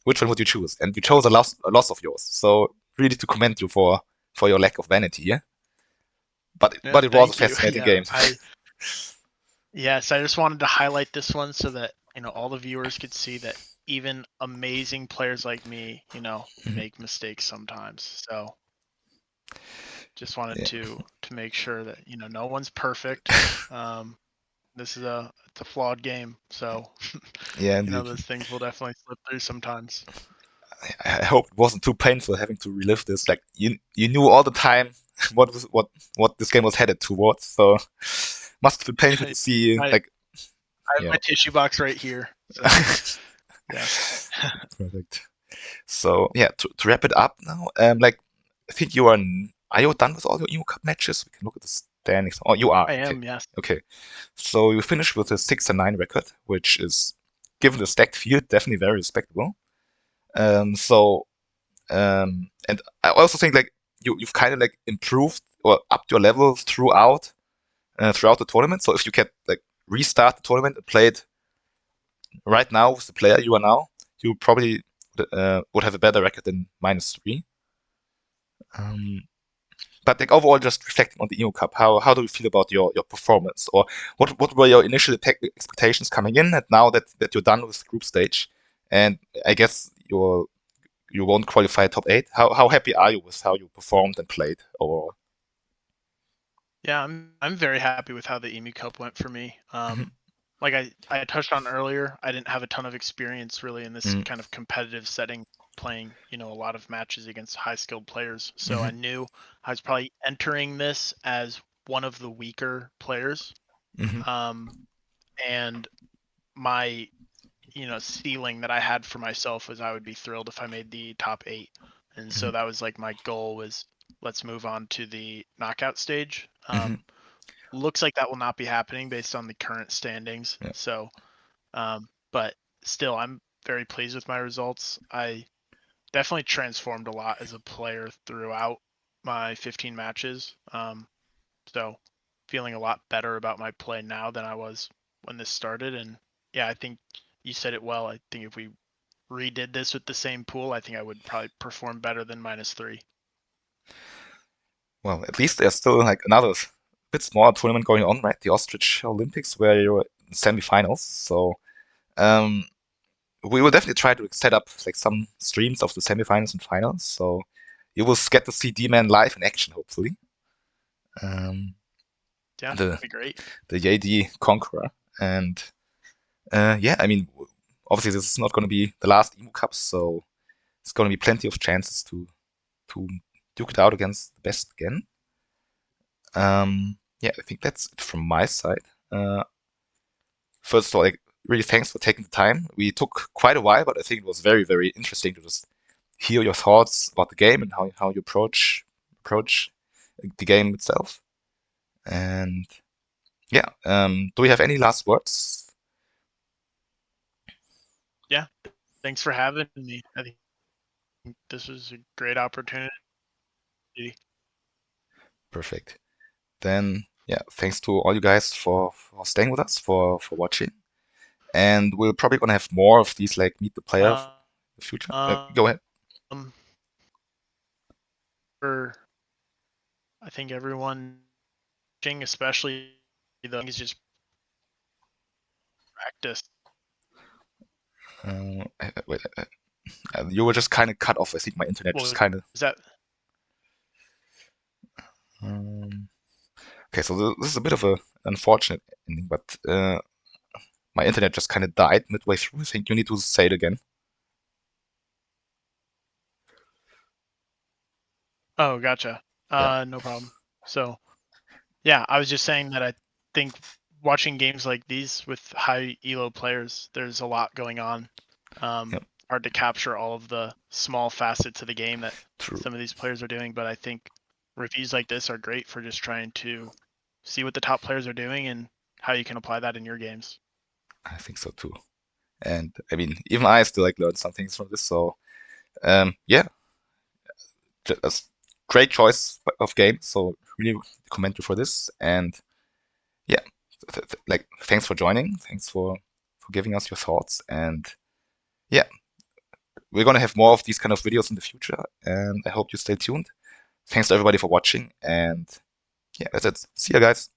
which one would you choose? And you chose a loss of yours. So really to commend you for your lack of vanity, yeah. Yeah, But it was a thank you. fascinating Yeah, game. yes, I just wanted to highlight this one so that, all the viewers could see that even amazing players like me, make mistakes sometimes. So just wanted Yeah, to make sure that, no one's perfect. Um, this is it's a flawed game, so yeah, indeed. those things will definitely slip through sometimes. I hope it wasn't too painful having to relive this. Like you knew all the time what this game was headed towards. So must have been painful to see I like I have yeah. my tissue box right here. So yes. Perfect. So yeah, to wrap it up now, like I think are you done with all your Emu Cup matches? We can look at the standings. Oh, you are. I Okay. am, yes. Okay. So you finished with a 6-9 record, which is given the stacked field definitely very respectable. So and I also think like you've kind of like improved or upped your level throughout the tournament. So if you can like restart the tournament and play it right now with the player you are now, you probably would have a better record than -3. Um, but like overall, just reflecting on the Emu Cup, how do you feel about your performance, or what were your initial expectations coming in, and now that you're done with the group stage, and I guess you won't qualify top 8. How happy are you with how you performed and played overall? Yeah, I'm very happy with how the Emu Cup went for me. Hmm. Like I touched on earlier, I didn't have a ton of experience really in this Hmm. kind of competitive setting, playing, a lot of matches against high skilled players. So Hmm. I knew I was probably entering this as one of the weaker players. Hmm. Um, and my, ceiling that I had for myself was I would be thrilled if I made the top 8. And so that was like my goal was let's move on to the knockout stage. Hmm. Looks like that will not be happening based on the current standings. Yeah. So, but still, I'm very pleased with my results. I definitely transformed a lot as a player throughout my 15 matches. So, feeling a lot better about my play now than I was when this started. And yeah, I think you said it well. I think if we redid this with the same pool, I think I would probably perform better than -3. Well, at least there's still like another bit smaller tournament going on, right? The Ostrich Olympics, where you're in semifinals. So um, we will definitely try to set up like some streams of the semifinals and finals. So you will get to see D-Man live in action, hopefully. Um, Yeah, the that'd be great. the JD Conqueror, and yeah, I mean, obviously this is not going to be the last Emu Cup, so it's going to be plenty of chances to duke it out against the best again. Yeah, I think that's it from my side. First of all, like, really thanks for taking the time. We took quite a while, but I think it was very, very interesting to just hear your thoughts about the game and how you approach the game itself. And yeah, do we have any last words? Yeah, thanks for having me. I think this was a great opportunity. Perfect. Then, yeah, thanks to all you guys for staying with us, for watching. And we're probably gonna have more of these like meet the player in Uh, the future. Go ahead. um, for I think everyone, especially the is just practice. Wait, you were just kind of cut off. I think my internet just Well, kind of. is that Um, okay, so this is a bit of a unfortunate ending, but my internet just kind of died midway through. I think you need to say it again. Oh, gotcha. Yeah, No problem. So, yeah, I was just saying that I think watching games like these with high elo players, there's a lot going on. yeah, Hard to capture all of the small facets of the game that true. some of these players are doing, but I think reviews like this are great for just trying to see what the top players are doing and how you can apply that in your games. I think so too. And I mean, even I still like learned some things from this. So yeah, just great choice of game. So really commend you for this. And yeah, like thanks for joining. Thanks for giving us your thoughts. And yeah, we're gonna have more of these kind of videos in the future. And I hope you stay tuned. Thanks to everybody for watching. And yeah, that's it. See you guys.